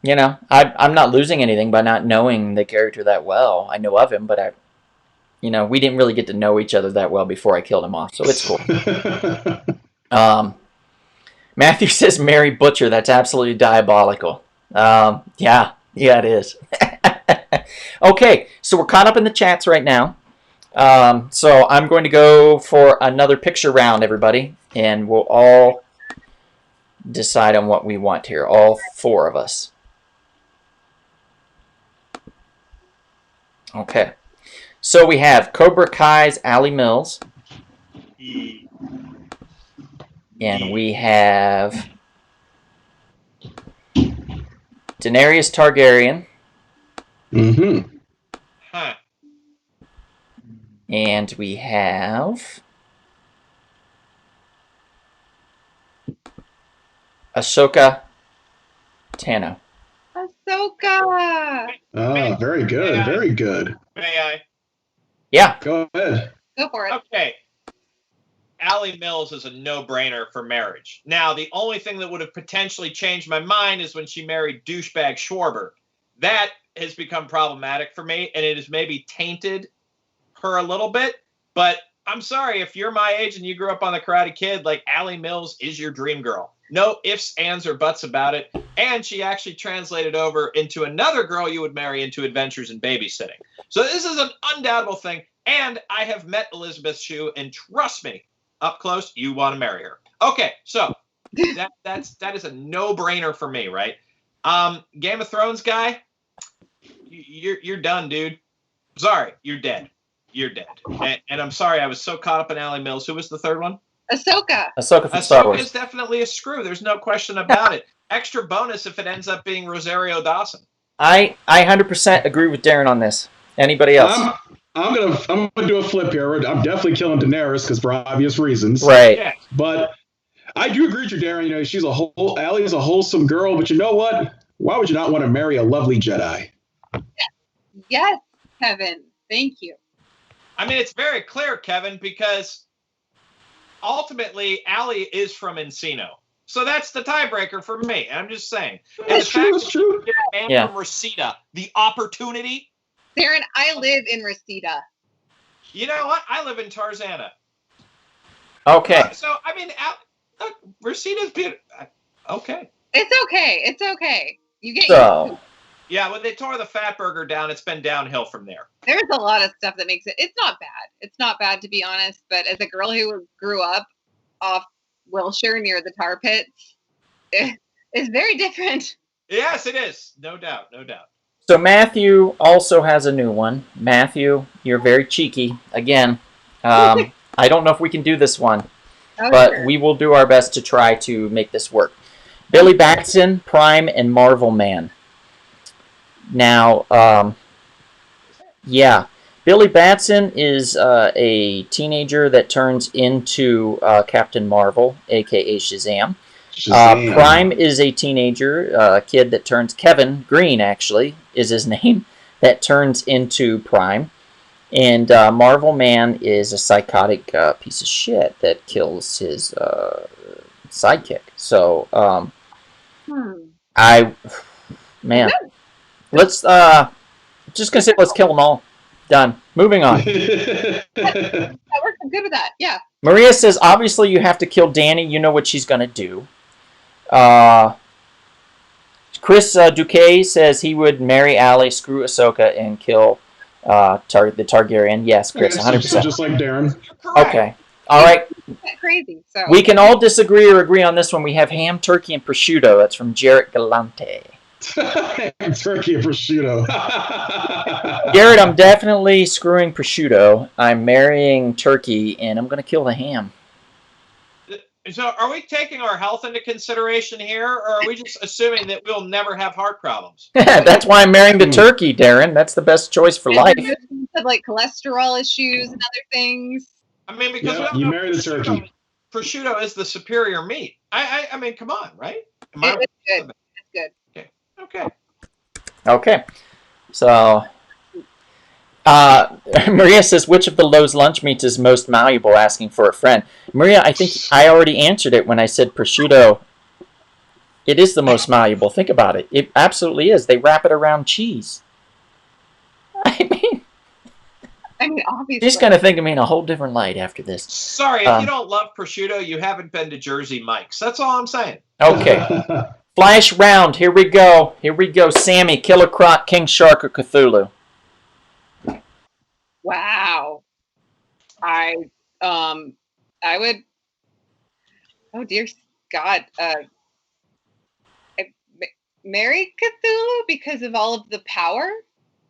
you know, I'm not losing anything by not knowing the character that well. I know of him, but we didn't really get to know each other that well before I killed him off, so it's cool. Matthew says Mary Butcher. That's absolutely diabolical. Yeah, it is. Okay, so we're caught up in the chats right now. So I'm going to go for another picture round, everybody, and we'll all decide on what we want here, all 4 of us. Okay, so we have Cobra Kai's Allie Mills, and we have Daenerys Targaryen, Mm-hmm. Huh. and we have Ahsoka Tano. Ahsoka. Ah, very good. Very good. May I? Yeah. Go ahead. Go for it. Okay. Allie Mills is a no-brainer for marriage. Now, the only thing that would have potentially changed my mind is when she married douchebag Schwarber. That has become problematic for me, and it has maybe tainted her a little bit. But I'm sorry, if you're my age and you grew up on The Karate Kid, like, Allie Mills is your dream girl. No ifs, ands, or buts about it. And she actually translated over into another girl you would marry into Adventures in Babysitting. So this is an undoubtable thing. And I have met Elizabeth Shue, and trust me, up close, you want to marry her. Okay, so that is a no-brainer for me, right? Game of Thrones guy, you're done, dude. Sorry, you're dead. You're dead. And I'm sorry, I was so caught up in Allie Mills. Who was the third one? Ahsoka. Ahsoka from Star Ahsoka Wars. is definitely a screw. There's no question about it. Extra bonus if it ends up being Rosario Dawson. I 100% agree with Darren on this. Anybody else? I'm gonna do a flip here. I'm definitely killing Daenerys because for obvious reasons. Right. Yeah. But I do agree with you, Darren. You know, she's Allie's a wholesome girl, but you know what? Why would you not want to marry a lovely Jedi? Yes, Kevin. Thank you. I mean, it's very clear, Kevin, because ultimately Allie is from Encino. So that's the tiebreaker for me. I'm just saying. And That's true. That's true. a man Yeah. from Reseda, the opportunity. Darren, I live in Reseda. You know what? I live in Tarzana. Okay. So, I mean, look, Reseda's beautiful. Okay. It's okay. It's okay. You get So, Yeah, when they tore the Fat Burger down, it's been downhill from there. There's a lot of stuff that makes it. It's not bad. It's not bad, to be honest. But as a girl who grew up off Wilshire near the tar pits, it's very different. Yes, it is. No doubt. No doubt. so Matthew also has a new one. Matthew, you're very cheeky. Again, I don't know if we can do this one, Oh, but sure. we will do our best to try to make this work. Billy Batson, Prime, and Marvel Man. Now, yeah, Billy Batson is a teenager that turns into Captain Marvel, aka Shazam. Shazam. Prime is a teenager, kid that turns Kevin Green, actually, is his name, that turns into Prime. And Marvel Man is a psychotic piece of shit that kills his sidekick. So, man, let's, just gonna say let's kill them all. Done. Moving on. That works. I'm good with that. Yeah. Maria says, obviously you have to kill Danny. You know what she's gonna do. Chris Duque says he would marry Allie, screw Ahsoka, and kill the Targaryen. Yes, Chris, So 100%. just like Darren. You're correct. Okay. All right. It's crazy. So We can all disagree or agree on this one. We have ham, turkey, and prosciutto. That's from Jarrett Galante. Turkey and prosciutto. Garrett, I'm definitely screwing prosciutto. I'm marrying turkey, and I'm going to kill the ham. So are we taking our health into consideration here, or are we just assuming that we'll never have heart problems? That's why I'm marrying the turkey, Darren. That's the best choice for life. Have, like cholesterol issues and other things. I mean, because Yeah, we don't you know marry the turkey. Prosciutto is the superior meat. I mean, come on, right? Am I- It's good. It's good. Okay. Okay. So, Maria says, which of the Lowe's lunch meats is most malleable, asking for a friend. Maria, I think I already answered it when I said prosciutto. It is the most malleable. Think about it. It absolutely is. They wrap it around cheese. I mean, obviously. She's going to think of me in a whole different light after this. Sorry, if you don't love prosciutto, you haven't been to Jersey Mike's. That's all I'm saying. Okay. Flash round. Here we go. Here we go. Sammy, Killer Croc, King Shark, or Cthulhu? Wow. I would. Oh dear God. Marry Cthulhu because of all of the power.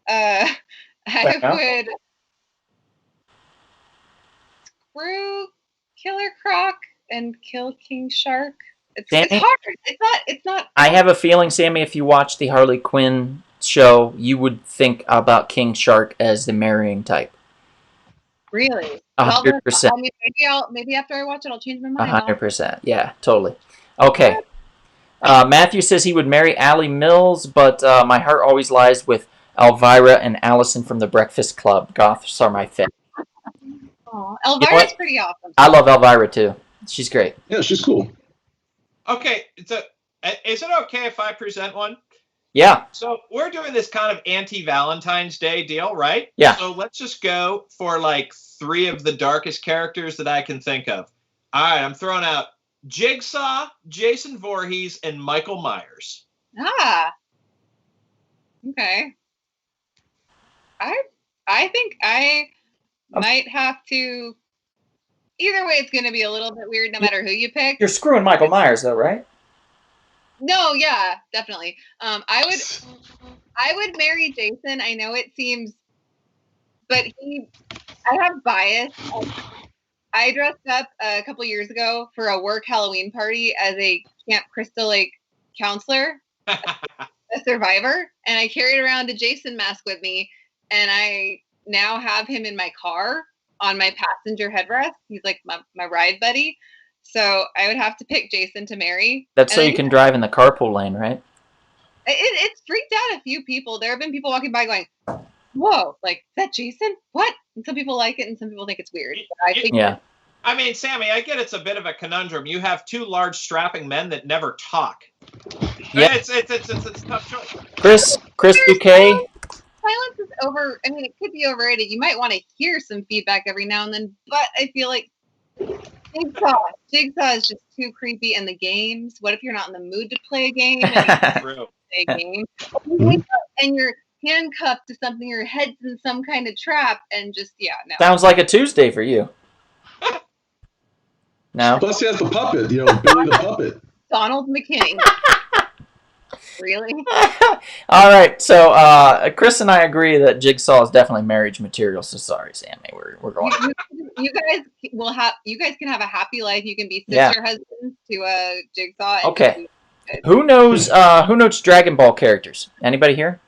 I would screw Killer Croc and kill King Shark. It's hard. It's not. I have a feeling, Sammy, if you watch the Harley Quinn show, you would think about King Shark as the marrying type. Really? 100%. Maybe after I watch it, I'll change my mind. 100%. Yeah, totally. Okay. Matthew says he would marry Allie Mills, but my heart always lies with Elvira and Allison from the Breakfast Club. Goths are my fit. Oh, Elvira's pretty awesome. I love Elvira too. She's great. Yeah, she's cool. Okay, so is it okay if I present one? Yeah. So we're doing this kind of anti-Valentine's Day deal, right? Yeah. So let's just go for like 3 of the darkest characters that I can think of. All right, I'm throwing out Jigsaw, Jason Voorhees, and Michael Myers. Ah. Okay. I think I might have to. Either way, it's going to be a little bit weird, no matter who you pick. You're screwing Michael Myers, though, right? No, yeah, definitely. I would marry Jason. I know it seems, but I have bias. I dressed up a couple years ago for a work Halloween party as a Camp Crystal Lake counselor, a survivor, and I carried around a Jason mask with me, and I now have him in my car on my passenger headrest. He's like my ride buddy. So I would have to pick Jason to marry. That's so you can drive in the carpool lane, right? It's freaked out a few people. There have been people walking by going, whoa, like, is that Jason? What? And some people like it and some people think it's weird. Yeah. I mean, Sammy, I get it's a bit of a conundrum. You have 2 large strapping men that never talk. Yeah. It's a tough Chris choice. Bouquet. Silence is over. I mean, it could be overrated. You might want to hear some feedback every now and then, but I feel like Jigsaw is just too creepy. And the games. What if you're not in the mood to play a game? And you're handcuffed to something, your head's in some kind of trap, and just no. Sounds like a Tuesday for you. No. Plus, he has the puppet. Billy the puppet. Donald McKinney. Really? All right. So Chris and I agree that Jigsaw is definitely marriage material. So sorry, Sammy. We're going. You guys can have a happy life. You can be sister husbands to Jigsaw. Okay. Who knows Dragon Ball characters? Anybody here?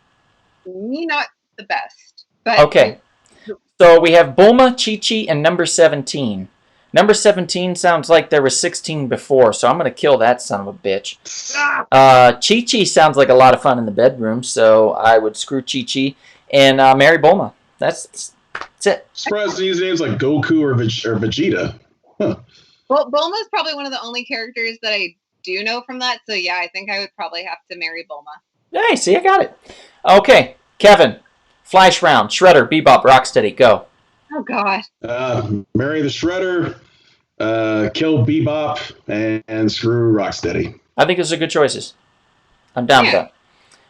Me, not the best. But okay. So we have Bulma, Chi-Chi, and number 17. Number 17 sounds like there was 16 before, so I'm going to kill that son of a bitch. Chi-Chi sounds like a lot of fun in the bedroom, so I would screw Chi-Chi and marry Bulma. That's it. Surprised these names like Goku or Vegeta. Huh. Well, Bulma's probably one of the only characters that I do know from that, so yeah, I think I would probably have to marry Bulma. Hey, see, I got it. Okay, Kevin, Flash round, Shredder, Bebop, Rocksteady, go. Oh, God. Marry the Shredder, kill Bebop, and screw Rocksteady. I think those are good choices. I'm down with that.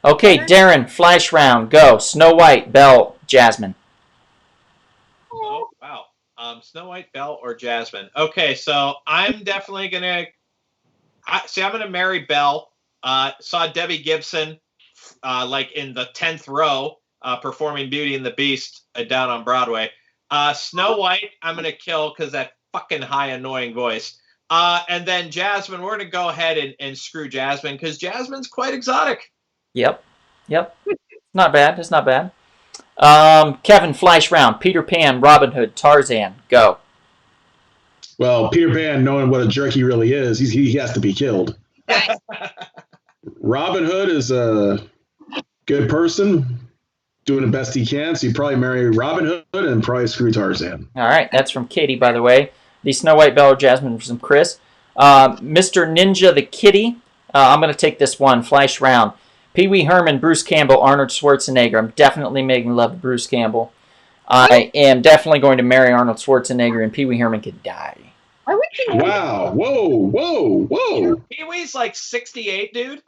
Okay, Darren, Flash round, go. Snow White, Belle, Jasmine. Oh, wow. Snow White, Belle, or Jasmine. Okay, so I'm definitely going to... I'm going to marry Belle. Saw Debbie Gibson, like in the 10th row, performing Beauty and the Beast down on Broadway. Snow White, I'm going to kill because that fucking high, annoying voice. And then Jasmine, we're going to go ahead and screw Jasmine because Jasmine's quite exotic. Yep. Not bad. It's not bad. Kevin, Flash round, Peter Pan, Robin Hood, Tarzan, go. Well, Peter Pan, knowing what a jerk he really is, he has to be killed. Robin Hood is a good person, doing the best he can, so you probably marry Robin Hood and probably screw Tarzan. All right, that's from Katie, by the way. The Snow White, Belle, or Jasmine from Chris. Mr. Ninja the Kitty. I'm going to take this one, Flash round. Pee Wee Herman, Bruce Campbell, Arnold Schwarzenegger. I'm definitely making love to Bruce Campbell. I am definitely going to marry Arnold Schwarzenegger, and Pee Wee Herman could die. Wow. Whoa. Pee Wee's like 68, dude.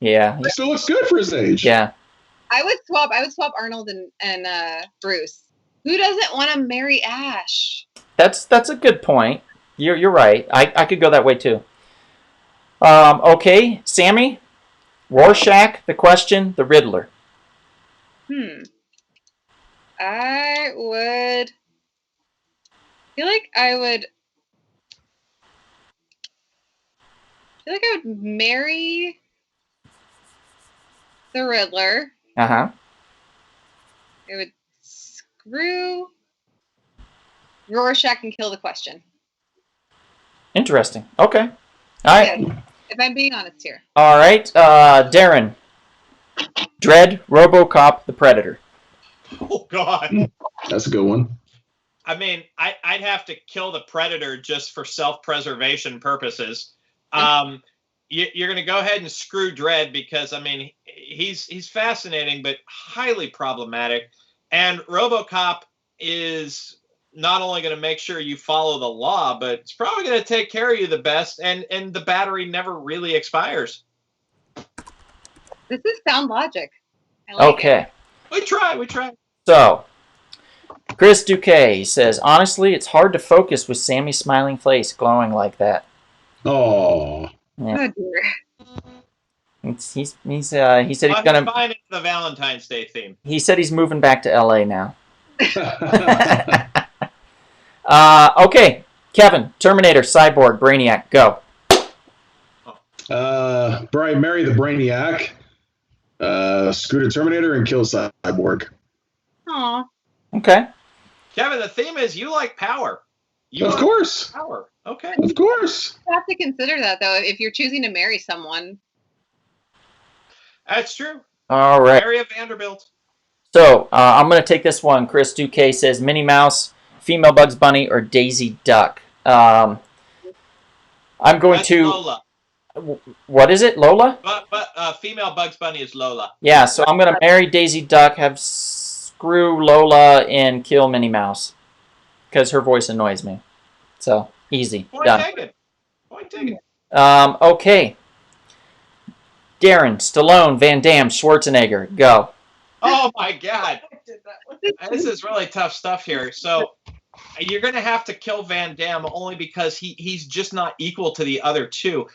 Yeah. He still looks good for his age. Yeah. I would swap Arnold and Bruce. Who doesn't want to marry Ash? That's a good point. You're right. I could go that way too. Okay, Sammy, Rorschach, the Question, the Riddler. I would feel like I would marry the Riddler. Uh-huh. I would screw Rorschach and kill the Question. Interesting. Okay. All right. Yeah, if I'm being honest here. All right. Darren, Dredd, RoboCop, the Predator. Oh God. That's a good one. I mean, I'd have to kill the Predator just for self-preservation purposes. You're going to go ahead and screw Dredd because, I mean, he's fascinating but highly problematic. And RoboCop is not only going to make sure you follow the law, but it's probably going to take care of you the best, and the battery never really expires. This is sound logic. I like Okay. We try. So, Chris Duque says, honestly, it's hard to focus with Sammy's smiling face glowing like that. Oh. Yeah. Oh dear. He said he's gonna. Combine it with the Valentine's Day theme. He said he's moving back to LA now. Okay, Kevin, Terminator, Cyborg, Brainiac, go. Brian, marry the Brainiac, screw the Terminator, and kill Cyborg. Aw. Okay. Kevin, the theme is you like power. Of course. Power. Okay. Of course. You have to consider that though if you're choosing to marry someone. That's true. All right. Mary of Vanderbilt. So I'm going to take this one. Chris Duque says Minnie Mouse, female Bugs Bunny, or Daisy Duck. I'm going That's to. Lola. What is it, Lola? But female Bugs Bunny is Lola. Yeah. So I'm going to marry Daisy Duck, have screw Lola, and kill Minnie Mouse because her voice annoys me. So easy. Point Done. taken. Okay. Darren, Stallone, Van Damme, Schwarzenegger, go. Oh my God. I did that one. This is really tough stuff here. So you're going to have to kill Van Damme only because he's just not equal to the other two.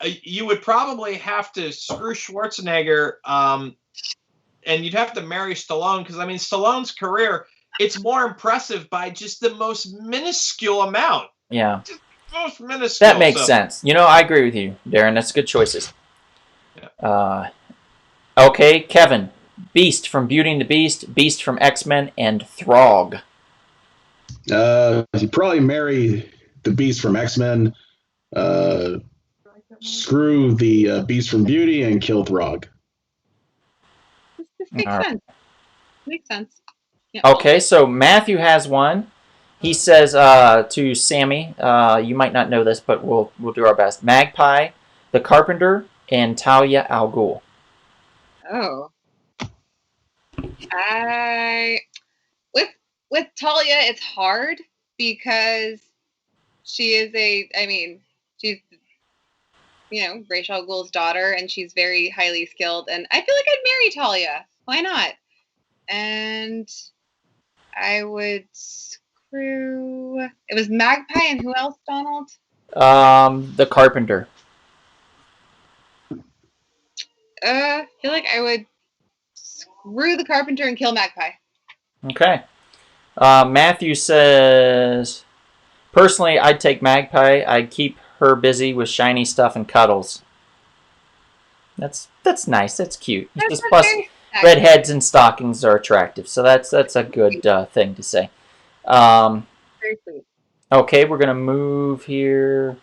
You would probably have to screw Schwarzenegger, and you'd have to marry Stallone because, I mean, Stallone's career, it's more impressive by just the most minuscule amount. Yeah. Just most minuscule. That makes sense. You know, I agree with you, Darren. That's good choices. Okay, Kevin. Beast from Beauty and the Beast, Beast from X-Men, and Throg. You probably marry the Beast from X-Men, screw the Beast from Beauty, and kill Throg. This makes All right. sense. Makes sense. Yeah. Okay, so Matthew has one. He says to Sammy, you might not know this, but we'll do our best. Magpie, the Carpenter, and Talia al Ghul. Oh. With Talia, it's hard because she is she's Ra's al Ghul's daughter, and she's very highly skilled, and I feel like I'd marry Talia. Why not? And I would screw. It was Magpie and who else, Donald? The Carpenter. I feel like I would screw the Carpenter and kill Magpie. Okay. Matthew says, personally, I'd take Magpie. I'd keep her busy with shiny stuff and cuddles. That's nice. That's cute. Just plus, redheads and stockings are attractive, so that's a good thing to say. Very sweet. Okay, we're gonna move here.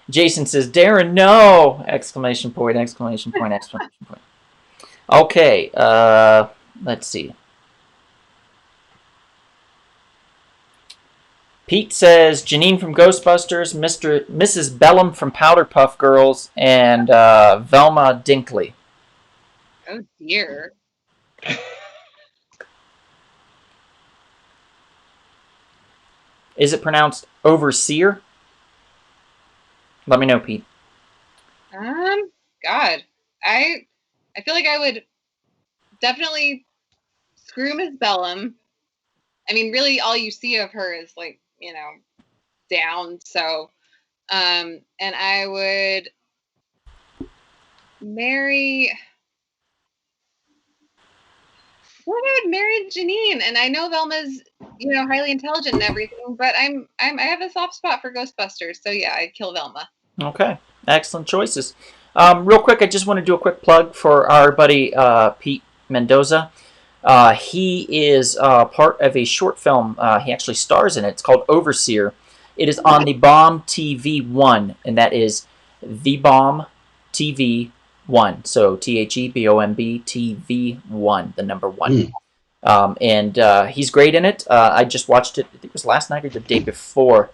Jason says, Darren, no! Exclamation point, exclamation point, exclamation point. Okay, let's see. Pete says, Janine from Ghostbusters, Mrs. Bellum from Powderpuff Girls, and Velma Dinkley. Oh dear. Is it pronounced overseer? Let me know, Pete. God, I feel like I would definitely screw Miss Bellum. I mean, really, all you see of her is like, down. So, and I would marry. Well, I would marry Janine, and I know Velma's, highly intelligent and everything, but I have a soft spot for Ghostbusters, so yeah, I'd kill Velma. Okay, excellent choices. Real quick, I just want to do a quick plug for our buddy Pete Mendoza. He is part of a short film. He actually stars in it. It's called Overseer. It is on the Bomb TV 1, and that is the Bomb TV 1. So THEBOMB TV 1, the number 1. And he's great in it. I just watched it. I think it was last night or the day before.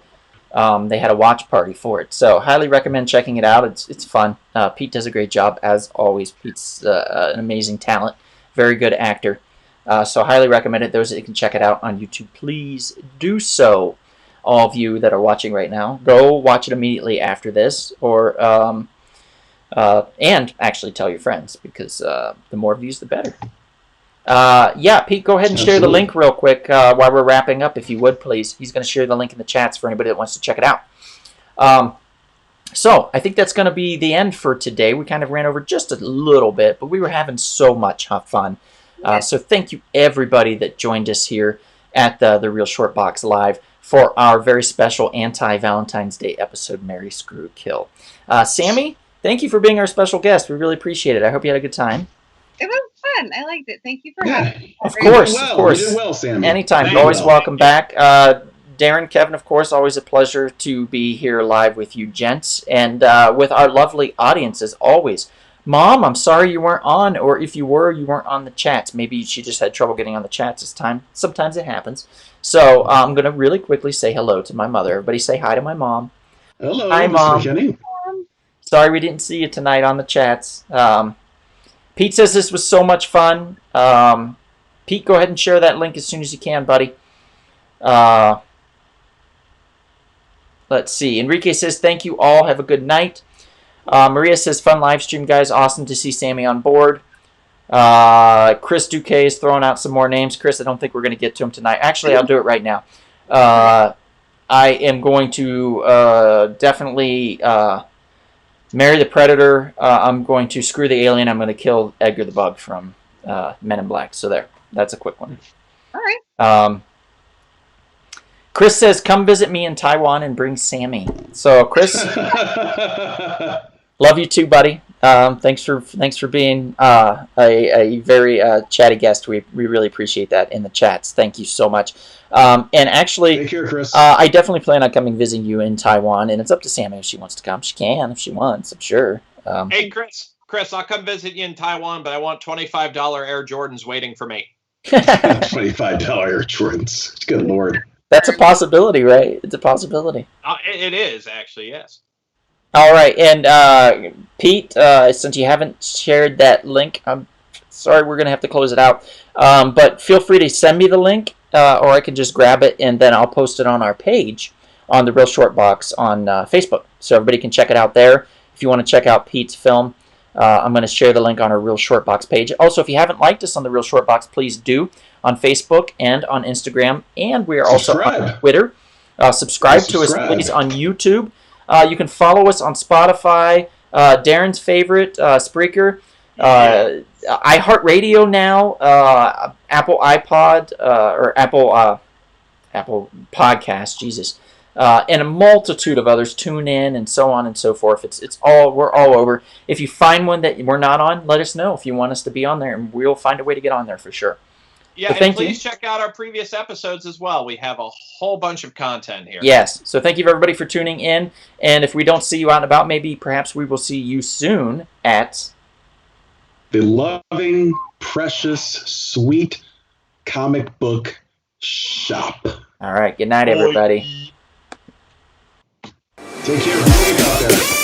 They had a watch party for it, so highly recommend checking it out. It's fun. Pete does a great job as always. Pete's an amazing talent, very good actor. So highly recommend it. Those that can check it out on YouTube, please do so. All of you that are watching right now, go watch it immediately after this, or and actually tell your friends, because the more views, the better. Yeah, Pete, go ahead and share the link real quick while we're wrapping up, if you would, please. He's going to share the link in the chats for anybody that wants to check it out. So I think that's going to be the end for today. We kind of ran over just a little bit, but we were having so much fun. So thank you, everybody that joined us here at the Real Short Box Live for our very special anti-Valentine's Day episode, Marry, Screw, Kill. Sammy, thank you for being our special guest. We really appreciate it. I hope you had a good time. It was fun. I liked it. Thank you for having me. Of course. You did well, Sammy. Anytime. You're always welcome back. Darren, Kevin, of course, always a pleasure to be here live with you gents, and with our lovely audience as always. Mom, I'm sorry you weren't on, or if you were, you weren't on the chats. Maybe she just had trouble getting on the chats this time. Sometimes it happens. So I'm going to really quickly say hello to my mother. Everybody say hi to my mom. Hello, hi, Mr. Mom. Kenny. Sorry we didn't see you tonight on the chats. Pete says this was so much fun. Pete, go ahead and share that link as soon as you can, buddy. Let's see. Enrique says, thank you all. Have a good night. Maria says, fun live stream, guys. Awesome to see Sammy on board. Chris Duque is throwing out some more names. Chris, I don't think we're going to get to him tonight. Actually, I'll do it right now. I am going to definitely marry the Predator. I'm going to screw the alien. I'm going to kill Edgar the Bug from Men in Black. So there. That's a quick one. All right. Chris says, come visit me in Taiwan and bring Sammy. So, Chris, love you too, buddy. Thanks for being a very chatty guest. We really appreciate that in the chats. Thank you so much. And actually, Take care, Chris. I definitely plan on coming visiting you in Taiwan, and it's up to Sammy if she wants to come. She can if she wants, I'm sure. Hey, Chris, I'll come visit you in Taiwan, but I want $25 Air Jordans waiting for me. $25 Air Jordans. Good Lord. That's a possibility, right? It's a possibility. It is, actually, yes. All right, and Pete, since you haven't shared that link, I'm sorry, we're going to have to close it out. But feel free to send me the link, or I can just grab it, and then I'll post it on our page on the Real Short Box on Facebook. So everybody can check it out there. If you want to check out Pete's film, I'm going to share the link on our Real Short Box page. Also, if you haven't liked us on the Real Short Box, please do on Facebook and on Instagram. And we are also on Twitter. Subscribe to us, please, on YouTube. You can follow us on Spotify, Darren's favorite, Spreaker, iHeartRadio now, Apple iPod, or Apple Podcast, Jesus, and a multitude of others. Tune in and so on and so forth. We're all over. If you find one that we're not on, let us know if you want us to be on there, and we'll find a way to get on there for sure. Yeah, and please check out our previous episodes as well. We have a whole bunch of content here. Yes. So thank you, everybody, for tuning in. And if we don't see you out and about, perhaps we will see you soon at the loving, precious, sweet comic book shop. All right. Good night, everybody. Take care. Be safe out there.